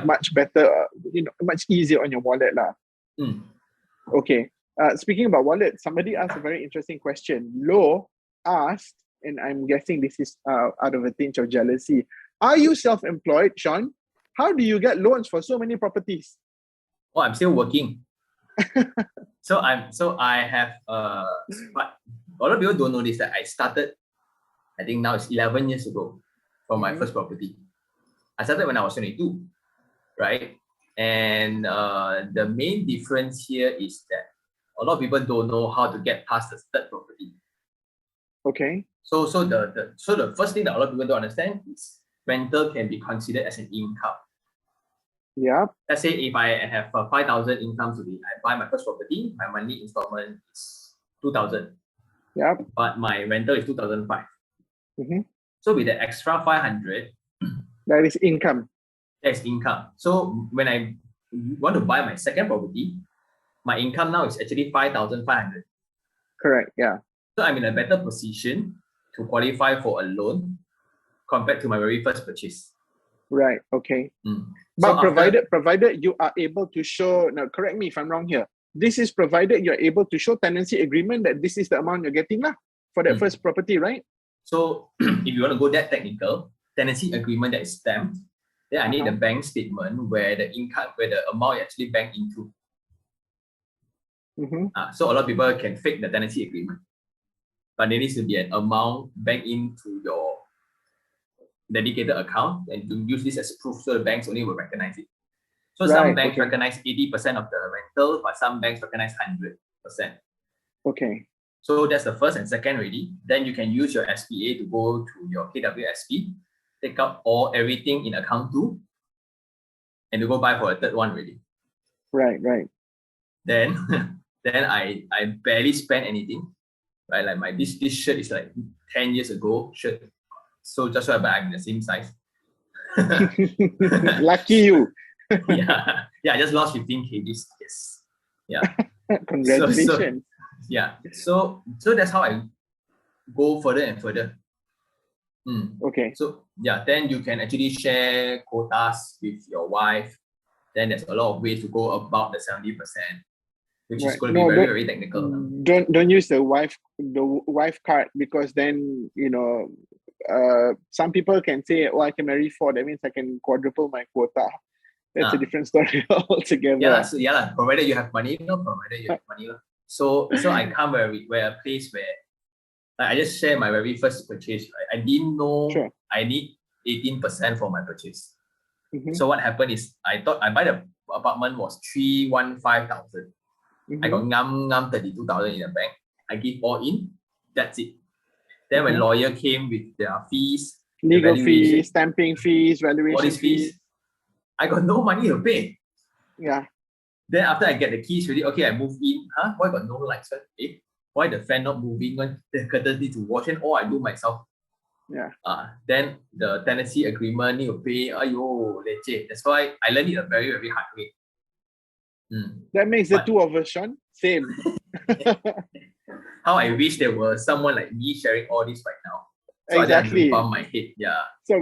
much better, much easier on your wallet lah. Okay. Speaking about wallet, somebody asked a very interesting question. Lo asked, and I'm guessing this is out of a tinge of jealousy. Are you self-employed, Sean? How do you get loans for so many properties? Oh, I'm still working. So I have but a lot of people don't know this, that I started, I think now it's 11 years ago from my first property. I started when I was 22, right? And the main difference here is that a lot of people don't know how to get past the third property. Okay. So the first thing that a lot of people don't understand is rental can be considered as an income. Yeah. Let's say if I have 5,000 income today, I buy my first property, my monthly installment is 2,000. Yeah. But my rental is 2,005. So with the extra 500, that is income. That's income. So when I want to buy my second property, my income now is actually 5,500. Correct. Yeah. So I'm in a better position to qualify for a loan compared to my very first purchase. Right. Okay. But provided you are able to show, now correct me if I'm wrong here, this is provided you're able to show tenancy agreement that this is the amount you're getting for that first property, right? So if you want to go that technical, tenancy agreement that is stamped, then I need a bank statement where the amount you actually bank into. So a lot of people can fake the tenancy agreement. but there needs to be an amount banked into your dedicated account, and you use this as proof, so the banks only will recognize it. So some banks recognize 80% of the rental, but some banks recognize 100%. Okay. So that's the first and second already. Then you can use your SPA to go to your KWSP, take out everything in account 2, and to go buy for a third one already. Right. Then then I barely spend anything. Right? Like this shirt is like 10 years ago shirt. So just so I'm in the same size. Lucky you. yeah, I just lost 15 kgs. Yes. Yeah. Congratulations. So that's how I go further and further. Okay. So then you can actually share quotas with your wife. Then there's a lot of ways to go about the 70%, which is going to be very, very technical. Don't use the wife card, because then some people can say, "Oh, I can marry 4. That means I can quadruple my quota." That's a different story altogether. Provided you have money, provided you have money. So I come where a place where I just share my very first purchase. Right? I didn't know I need 18% for my purchase. So what happened is I thought I buy the apartment was 315,000. I got 32,000 in the bank. I give all in. That's it. Then when lawyer came with their fees, legal fees, stamping fees, valuation all these fees, I got no money to pay. Yeah. Then after I get the keys ready, okay, I move in. Why got no lights? Why the fan not moving? The curtains need to wash, and all I do myself. Yeah. Then the tenancy agreement need to pay. Ayo, leceh. That's why I learned it a very, very hard way. That makes the two of us, Sean. Same. How I wish there was someone like me sharing all this right now. So exactly. I bump my head. Yeah. So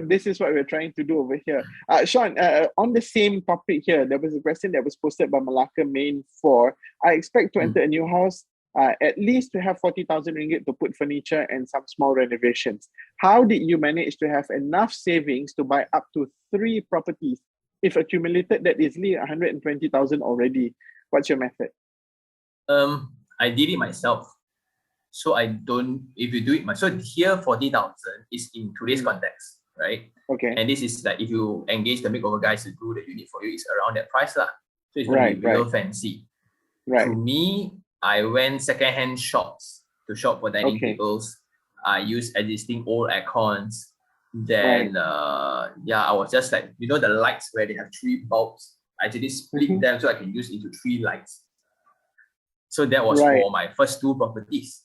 this is what we're trying to do over here. Sean, on the same topic here, there was a question that was posted by Malacca Main 4. I expect to enter a new house, at least to have 40,000 ringgit to put furniture and some small renovations. How did you manage to have enough savings to buy up to 3 properties? If accumulated that easily, 120,000 already. What's your method? I did it myself. So if you do it myself, so here 40,000 is in today's context, right? Okay. And this is like if you engage the makeover guys to do the unit for you, it's around that price lah. So it's going to be real fancy. Right. To me, I went secondhand shops to shop for dining tables. I used existing old aircons. Then I was just like, the lights where they have 3 bulbs. I actually split them so I can use into 3 lights. So that was for my first 2 properties.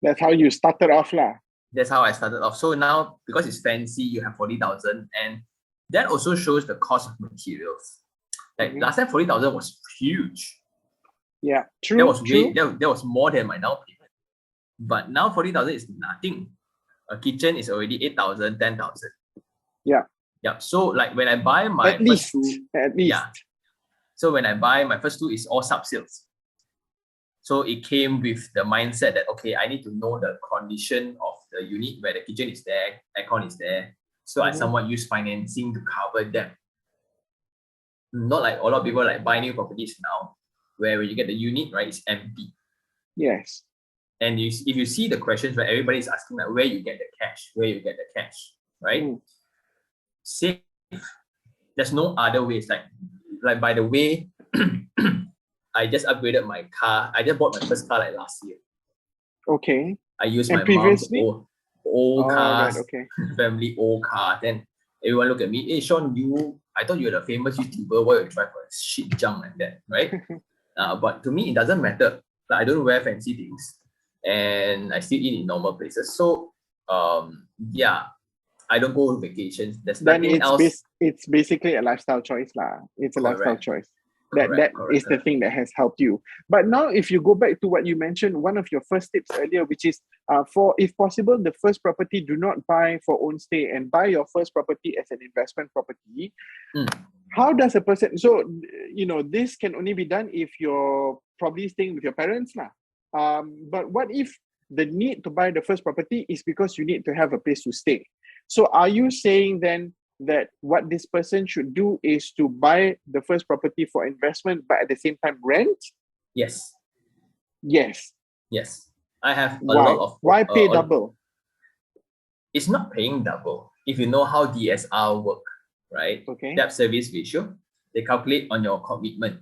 That's how you started off lah. That's how I started off. So now, because it's fancy, you have 40,000, and that also shows the cost of materials. Like last time, 40,000 was huge. Yeah, true. That was more than my down payment. But now 40,000 is nothing. A kitchen is already 8,000, 10,000. Yeah. So like when I buy my first 2, So when I buy my first 2, it's all sub sales. So it came with the mindset that, okay, I need to know the condition of the unit where the kitchen is there, aircon is there. So I somewhat use financing to cover them. Not like a lot of people like buy new properties now, where when you get the unit, right, it's empty. Yes. And if you see the questions where everybody is asking like where you get the cash, right? Safe. There's no other ways. Like by the way, I just upgraded my car. I just bought my first car like last year. Okay. I used my mom's old cars, family old car. Then everyone look at me, hey Sean, I thought you were the famous YouTuber. Why you drive for shit junk like that, right? But to me, it doesn't matter. Like I don't wear fancy things, and I still eat in normal places. So I don't go on vacations. There's nothing else. It's basically a lifestyle choice lah. It's a lifestyle choice. That is the thing that has helped you. But now, if you go back to what you mentioned, one of your first tips earlier, which is for, if possible, the first property, do not buy for own stay and buy your first property as an investment property. How does a person, so, this can only be done if you're probably staying with your parents lah. But what if the need to buy the first property is because you need to have a place to stay? So are you saying then that what this person should do is to buy the first property for investment, but at the same time rent? Yes. Yes. Yes. I have a Why? lot of... Why pay double? It's not paying double. If you know how DSR work, right? Okay. Debt service ratio, they calculate on your commitment.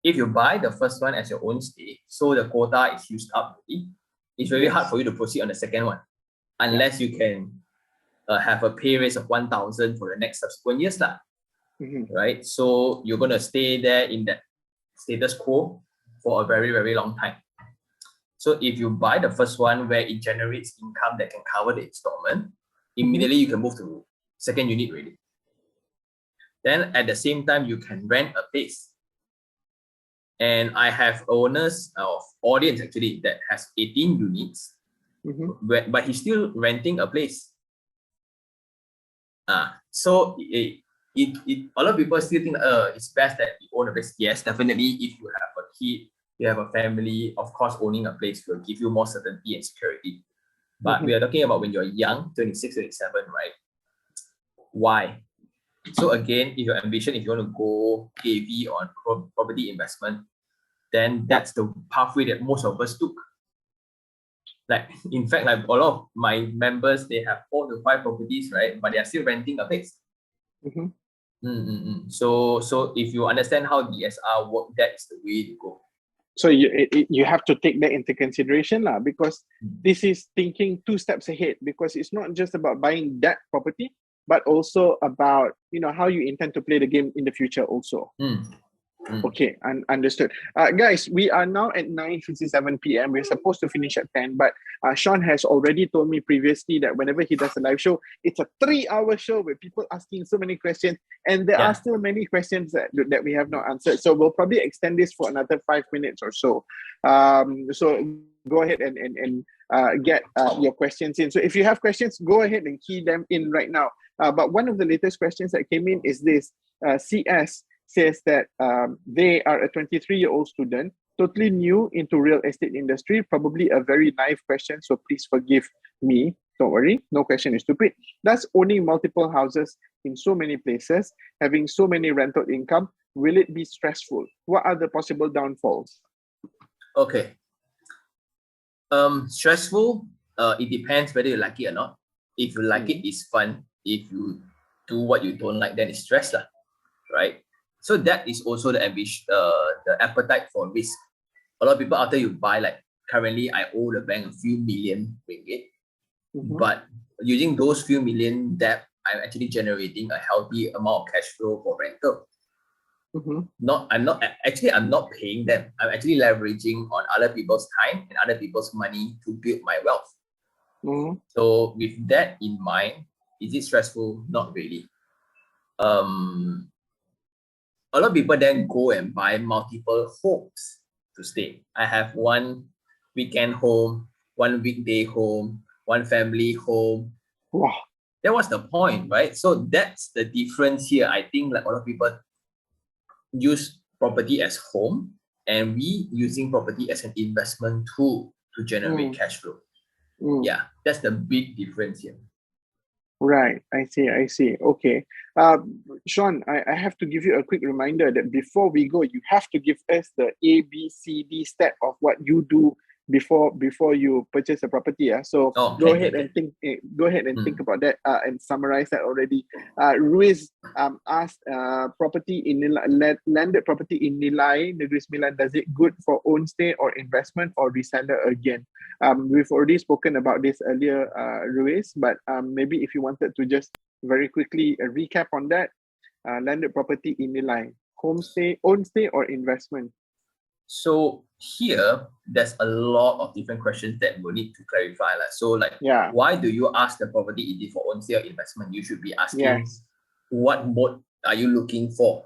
If you buy the first one as your own stay, so the quota is used up already, it's very hard for you to proceed on the second one, unless you can have a pay raise of 1,000 for the next subsequent years, right? So you're going to stay there in that status quo for a very, very long time. So if you buy the first one where it generates income that can cover the installment, immediately you can move to second unit already. Then at the same time, you can rent a place. And I have owners of audience actually that has 18 units, but he's still renting a place. So a lot of people still think it's best that you own a place. Yes, definitely. If you have a kid, you have a family, of course, owning a place will give you more certainty and security. But we are talking about when you're young, 26, 27, right? Why? So again, if your ambition, if you want to go AV on property investment, then that's the pathway that most of us took. Like, in fact, like a lot of my members, they have 4 to 5 properties, right? But they are still renting a place. So if you understand how DSR work, that is the way to go. So you have to take that into consideration, because this is thinking 2 steps ahead, because it's not just about buying that property, but also about, how you intend to play the game in the future also. Okay, understood. Guys, we are now at 9:57 p.m. We're supposed to finish at 10, but Sean has already told me previously that whenever he does a live show, it's a 3-hour show with people asking so many questions, and there are still many questions that we have not answered. So we'll probably extend this for another 5 minutes or so. So go ahead and get your questions in. So if you have questions, go ahead and key them in right now. But one of the latest questions that came in is this. CS says that they are a 23-year-old student, totally new into real estate industry, probably a very naive question, so please forgive me. Don't worry, no question is stupid. Does owning multiple houses in so many places, having so many rental income, will it be stressful? What are the possible downfalls? Okay. Stressful, it depends whether you like it or not. If you like it, it's fun. If you do what you don't like, then it's stress, right? So that is also the ambition, the appetite for risk. A lot of people, after you buy, like currently I owe the bank a few million ringgit, but using those few million debt, I'm actually generating a healthy amount of cash flow for rental. I'm not paying them. I'm actually leveraging on other people's time and other people's money to build my wealth. So with that in mind, is it stressful? Not really. A lot of people then go and buy multiple homes to stay. I have one weekend home, one weekday home, one family home. Wow. That was the point, right? So that's the difference here. I think like a lot of people use property as home, and we using property as an investment tool to generate cash flow. Yeah, that's the big difference here. Right, I see. Okay. Sean, I have to give you a quick reminder that before we go, you have to give us the ABCD step of what you do before you purchase a property. So go ahead and think about that and summarize that already. Ruiz asked property in landed property in Nilai, Negeri Sembilan, does it good for own stay or investment or reseller again? We've already spoken about this earlier, Ruiz, but maybe if you wanted to just very quickly recap on that. Landed property in Nilai, homestay, own stay or investment? So here, there's a lot of different questions that we'll need to clarify. So why do you ask the property, is it for own stay or investment? You should be asking what mode are you looking for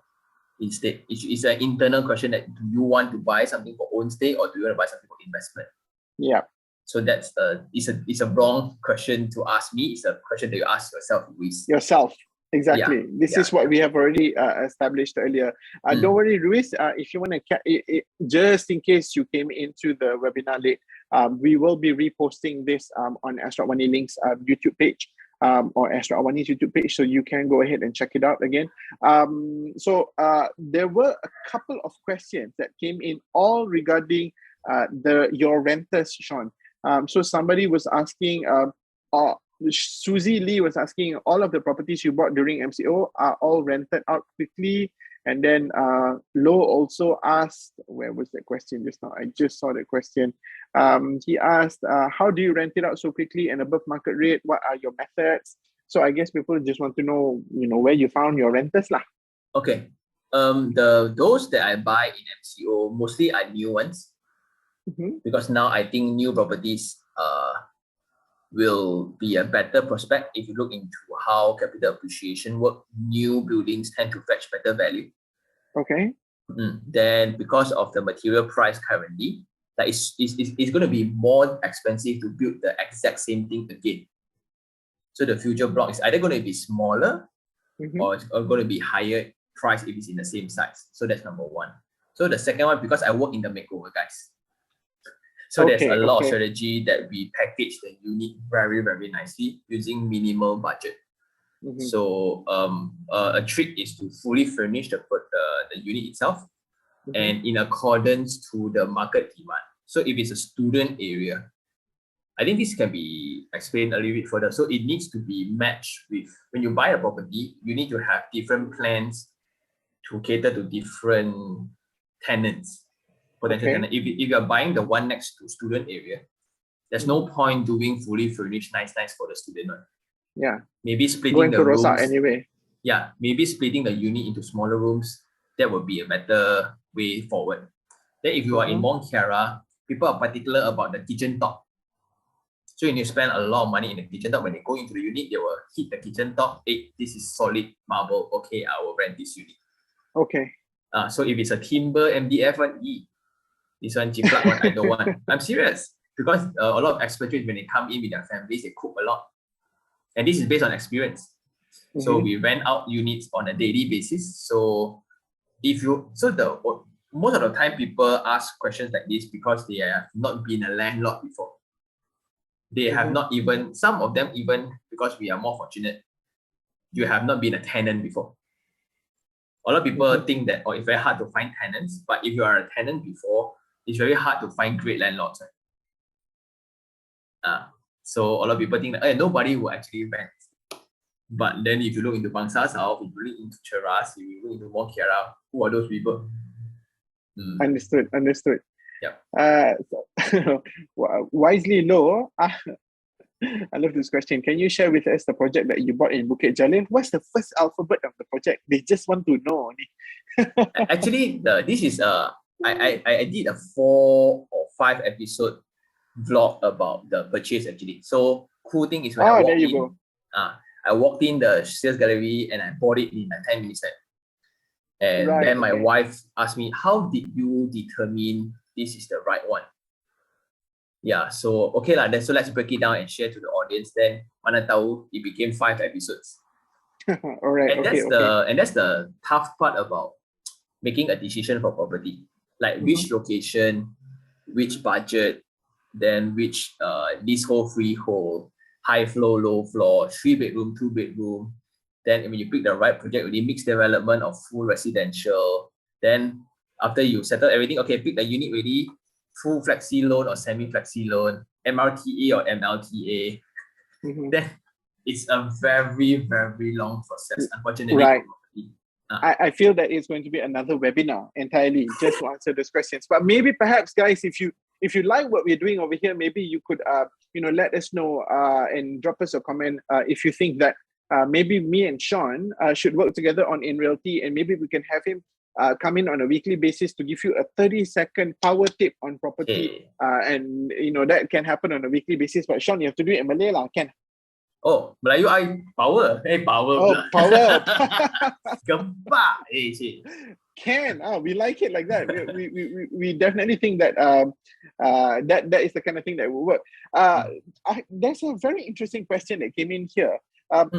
instead. It's an internal question that do you want to buy something for own stay or do you want to buy something for investment? Yeah. So that's it's a wrong question to ask me. It's a question that you ask yourself, Ruiz. Yourself. Exactly. This is what we have already established earlier. Don't worry, Ruiz. If you want to, just in case you came into the webinar late, we will be reposting this on Astro AWANI LINC's YouTube page or Astro AWANI's YouTube page, so you can go ahead and check it out again. So there were a couple of questions that came in, all regarding your renters, Sean. So somebody was asking, Susie Lee was asking, all of the properties you bought during MCO are all rented out quickly. And then Lo also asked, where was that question just now? I just saw that question. He asked, how do you rent it out so quickly and above market rate? What are your methods? So I guess people just want to know, where you found your renters lah. Okay. Those that I buy in MCO mostly are new ones, because now I think new properties will be a better prospect if you look into how capital appreciation work. New buildings tend to fetch better value. Okay. Then because of the material price currently, that it's going to be more expensive to build the exact same thing again. So the future block is either going to be smaller or it's going to be higher price if it's in the same size. So that's number one. So the second one, because I work in the makeover, guys. So there's a lot of strategy that we package the unit very, very nicely using minimal budget. So a trick is to fully furnish the unit itself and in accordance to the market demand. So if it's a student area, I think this can be explained a little bit further. So it needs to be matched with, when you buy a property, you need to have different plans to cater to different tenants, potential tenants. If you're buying the one next to student area, there's no point doing fully furnished nice for the student one. Yeah. Maybe splitting the rooms. Anyway. Yeah, maybe splitting the unit into smaller rooms. That would be a better way forward. Then if you are in Mont Kiara, people are particular about the kitchen top. So you need to spend a lot of money in the kitchen top. When they go into the unit, they will hit the kitchen top. Hey, this is solid marble. Okay, I will rent this unit. Okay. So if it's a timber MDF one, this one jiplak one, I don't want. I'm serious. Because a lot of expatriates, when they come in with their families, they cook a lot. And this is based on experience. So we rent out units on a daily basis. So most of the time people ask questions like this because they have not been a landlord before. They have not even, some of them even, because we are more fortunate, you have not been a tenant before. A lot of people think that it's very hard to find tenants, but if you are a tenant before, it's very hard to find great landlords. So a lot of people think that nobody will actually rent. But then if you look into Bangsa South, if you look into Cheras, if you look into Mont Kiara, who are those people? Understood. Yep. Wisely Low, I love this question. Can you share with us the project that you bought in Bukit Jalil? What's the first alphabet of the project? They just want to know. Actually, this is I did a 4 or 5 episode vlog about the purchase actually. So cool thing is when I walked in the sales gallery and I bought it in 10 minutes. And then my wife asked me, how did you determine this is the right one? Yeah, so okay lah. So let's break it down and share to the audience. Then mana tahu it became 5 episodes. All right. And that's the tough part about making a decision for property. Like which location, which budget, then which leasehold, freehold, high floor, low floor, 3-bedroom, 2-bedroom. Then when you pick the right project, really mixed development of full residential. Then after you settle everything, okay, pick the unit ready, full flexi loan or semi-flexi loan, MRTA or MLTA. Then it's a very, very long process, unfortunately. Right. I feel that it's going to be another webinar entirely just to answer those questions. But maybe perhaps, guys, if you like what we're doing over here, maybe you could let us know and drop us a comment if you think that maybe me and Sean should work together on In Realty, and maybe we can have him come in on a weekly basis to give you a 30-second power tip on property. And that can happen on a weekly basis. But Sean, you have to do it in Malay lah, can? Oh, Melayu I power. Power. Oh, power. Gempak. Shit. Can. We like it like that. We definitely think that that is the kind of thing that will work. There's a very interesting question that came in here.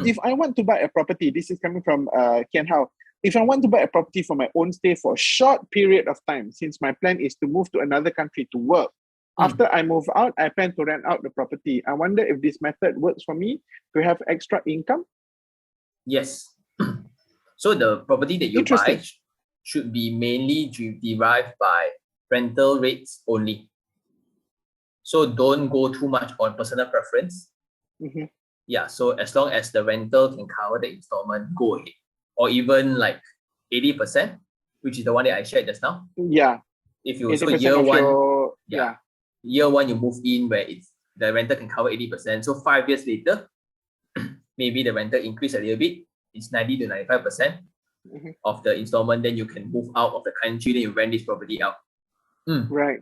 If I want to buy a property, this is coming from Kian Hao. If I want to buy a property for my own stay for a short period of time, since my plan is to move to another country to work, after I move out, I plan to rent out the property. I wonder if this method works for me to have extra income? Yes. So the property that you buy should be mainly derived by rental rates only. So don't go too much on personal preference. Yeah, so as long as the rental can cover the installment, go ahead. Or even like 80%, which is the one that I shared just now. Yeah. If you so year one, year one you move in where it's the rental can cover 80%. So 5 years later, maybe the rental increase a little bit. It's 90 to 95% of the installment. Then you can move out of the country. Then you rent this property out. Right.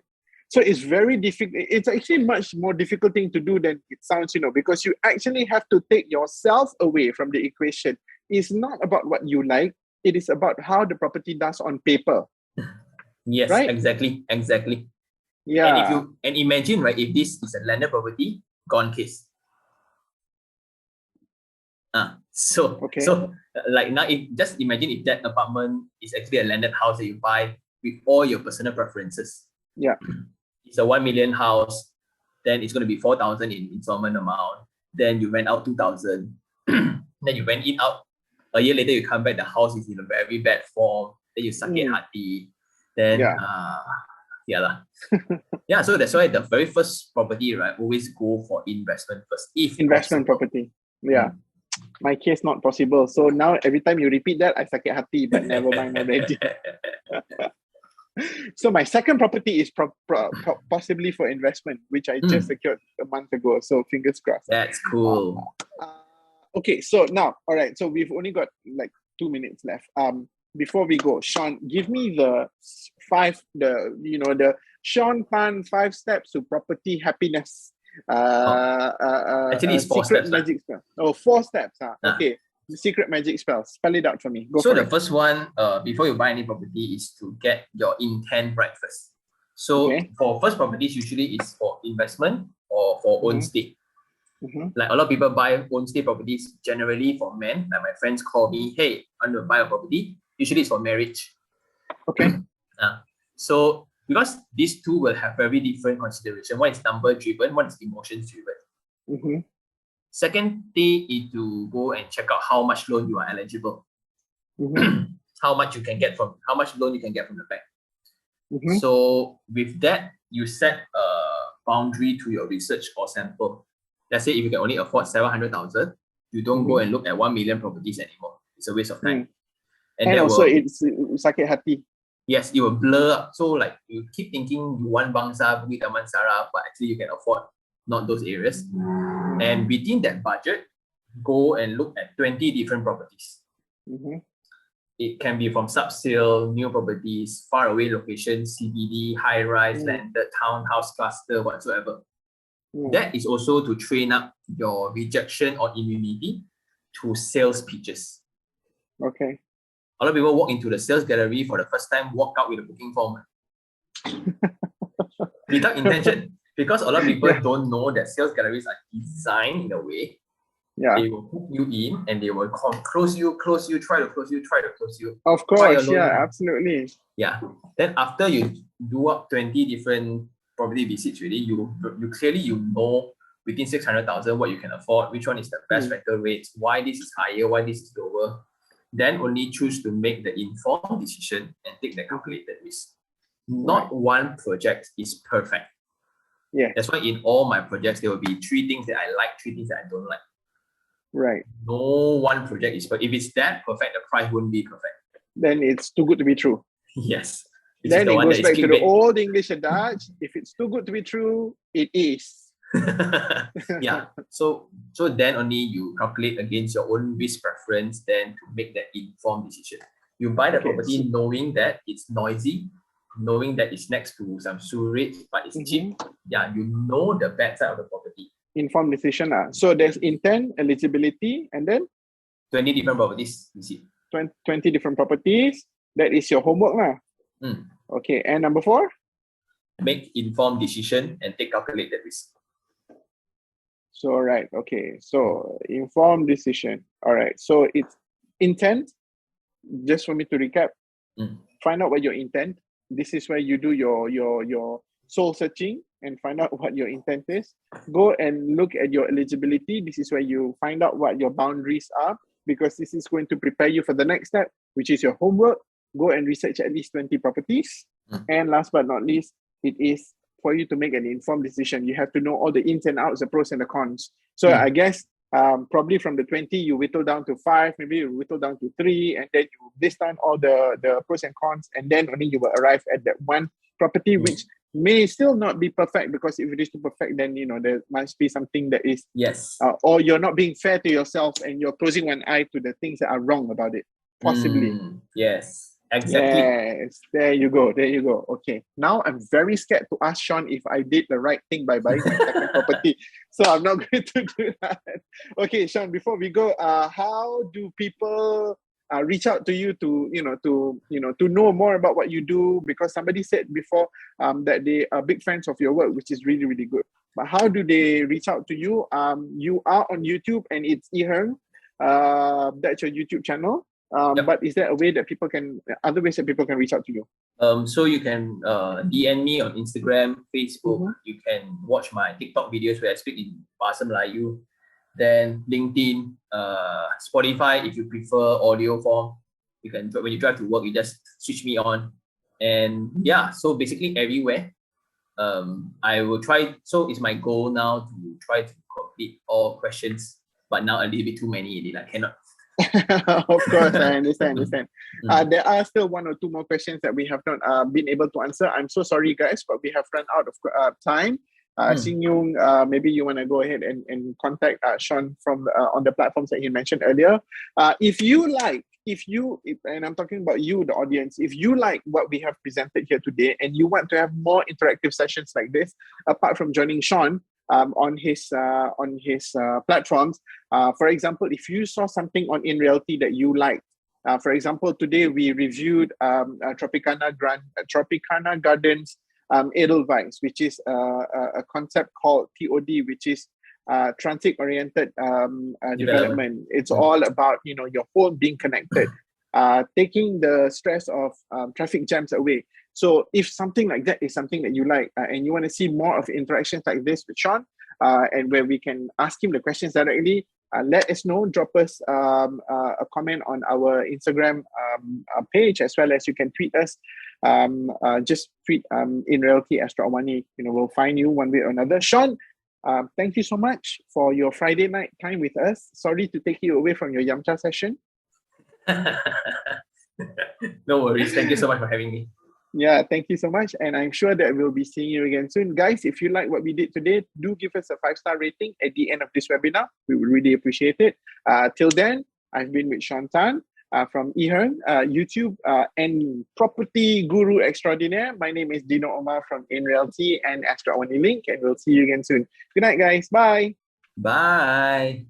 So it's very difficult. It's actually much more difficult thing to do than it sounds, because you actually have to take yourself away from the equation. It's not about what you like. It is about how the property does on paper. Yes, right? Exactly. Yeah. And imagine, right, if this is a landed property, gone case. So like now, just imagine if that apartment is actually a landed house that you buy with all your personal preferences. Yeah. It's a 1 million house, then it's going to be 4,000 in installment amount. Then you rent out 2,000. Then you rent it out. A year later, you come back, the house is in a very bad form. Then you sakit hati. Then, yeah, so that's why the very first property, right, always go for investment first. If investment possible. Property. Yeah. My case not possible. So now every time you repeat that, I sakit hati, but never mind already. So my second property is possibly for investment, which I just secured a month ago. So fingers crossed. That's cool. Okay, so now, all right. So we've only got like 2 minutes left. Before we go, Sean, give me the Sean Pan 5 steps to property happiness. Actually, it's 4 steps. Magic spell. Oh, 4 steps. Okay. The secret magic spell. Spell it out for me. Go so for the it. First one, before you buy any property, is to get your intent right first. So for first properties, usually it's for investment or for own stay. Like a lot of people buy own stay properties generally for men. Like my friends call me, hey, I want to buy a property. Usually it's for marriage. Okay. So because these two will have very different consideration. One is number driven, one is emotions driven. Second thing is to go and check out how much loan you are eligible. How much loan you can get from the bank. So with that, you set a boundary to your research or sample. Let's say if you can only afford 700,000, you don't go and look at 1 million properties anymore. It's a waste of time. And also it's sakit hati. Yes, it will blur up. So like you keep thinking you want Bangsa, Bukit Damansara, but actually you can afford not those areas. And within that budget, go and look at 20 different properties. It can be from subsale, new properties, far away locations, CBD, high-rise, landed, townhouse cluster, whatsoever. That is also to train up your rejection or immunity to sales pitches. Okay. A lot of people walk into the sales gallery for the first time, walk out with a booking form. Without intention. Because a lot of people don't know that sales galleries are designed in a way. They will hook you in and they will close you, try to close you. Of course, absolutely. Yeah. Then after you do up 20 different property visits, really, you clearly know within 600,000 what you can afford, which one is the best rental rates, why this is higher, why this is lower. Then only choose to make the informed decision and take the calculated risk. Not one project is perfect. Yeah. That's why in all my projects, there will be 3 things that I like, 3 things that I don't like. Right. No one project is perfect. If it's that perfect, the price wouldn't be perfect. Then it's too good to be true. Yes. Then it goes back to the old English adage, if it's too good to be true, it is. Yeah. So then only you calculate against your own risk preference then to make that informed decision. You buy the property knowing that it's noisy, knowing that it's next to some sewerage, but it's cheap. Yeah, you know the bad side of the property. Informed decision. So there's intent, eligibility, and then 20 different properties. You see. 20 different properties. That is your homework. Okay, and number 4? Make informed decision and take calculated risk. So, right, okay. So, informed decision. All right. So, it's intent. Just for me to recap, find out what your intent. This is where you do your soul searching and find out what your intent is. Go and look at your eligibility. This is where you find out what your boundaries are, because this is going to prepare you for the next step, which is your homework. Go and research at least 20 properties. And last but not least, it is for you to make an informed decision. You have to know all the ins and outs, the pros and the cons. So I guess probably from the 20, you whittle down to 5, maybe you whittle down to 3, and then you list down all the pros and cons, and then only you will arrive at that one property, which may still not be perfect, because if it is too perfect, then there must be something that is or you're not being fair to yourself and you're closing one eye to the things that are wrong about it, possibly. Yes, exactly. Yes, there you go. Okay, now I'm very scared to ask Sean if I did the right thing by buying my second property, so I'm not going to do that. Okay, Sean, before we go, how do people reach out to you to know more about what you do? Because somebody said before that they are big fans of your work, which is really, really good. But how do they reach out to you? You are on YouTube, and it's Ihern. That's your YouTube channel. But is there a way that other ways that people can reach out to you? So you can DM me on Instagram, Facebook. You can watch my TikTok videos where I speak in Bahasa Melayu. Then LinkedIn, Spotify, if you prefer audio form. You can, when you drive to work, you just switch me on. And so basically everywhere. I will try, so it's my goal now to try to complete all questions, but now a little bit too many, I cannot. Of course, I understand. There are still 1 or 2 more questions that we have not been able to answer. I'm so sorry, guys, but we have run out of time. Sing Yung, maybe you want to go ahead and contact Sean from on the platforms that he mentioned earlier. If I'm talking about you, the audience, if you like what we have presented here today and you want to have more interactive sessions like this, apart from joining Sean on his platforms, for example, if you saw something on In Reality that you liked, for example, today we reviewed Tropicana Gardens Edelweiss, which is a concept called TOD, which is transit-oriented development. It's all about your home being connected, taking the stress of traffic jams away. So if something like that is something that you like, and you want to see more of interactions like this with Sean, and where we can ask him the questions directly, let us know. Drop us a comment on our Instagram page, as well as you can tweet us. Just tweet In Reality Astro AWANI. We'll find you one way or another. Sean, thank you so much for your Friday night time with us. Sorry to take you away from your Yamcha session. No worries. Thank you so much for having me. Yeah, thank you so much. And I'm sure that we'll be seeing you again soon. Guys, if you like what we did today, do give us a 5-star rating at the end of this webinar. We would really appreciate it. Till then, I've been with Sean Tan from Ihern, YouTube, and property guru extraordinaire. My name is Dino Omar from In Reality and Astro AWANI LINC, and we'll see you again soon. Good night, guys. Bye. Bye.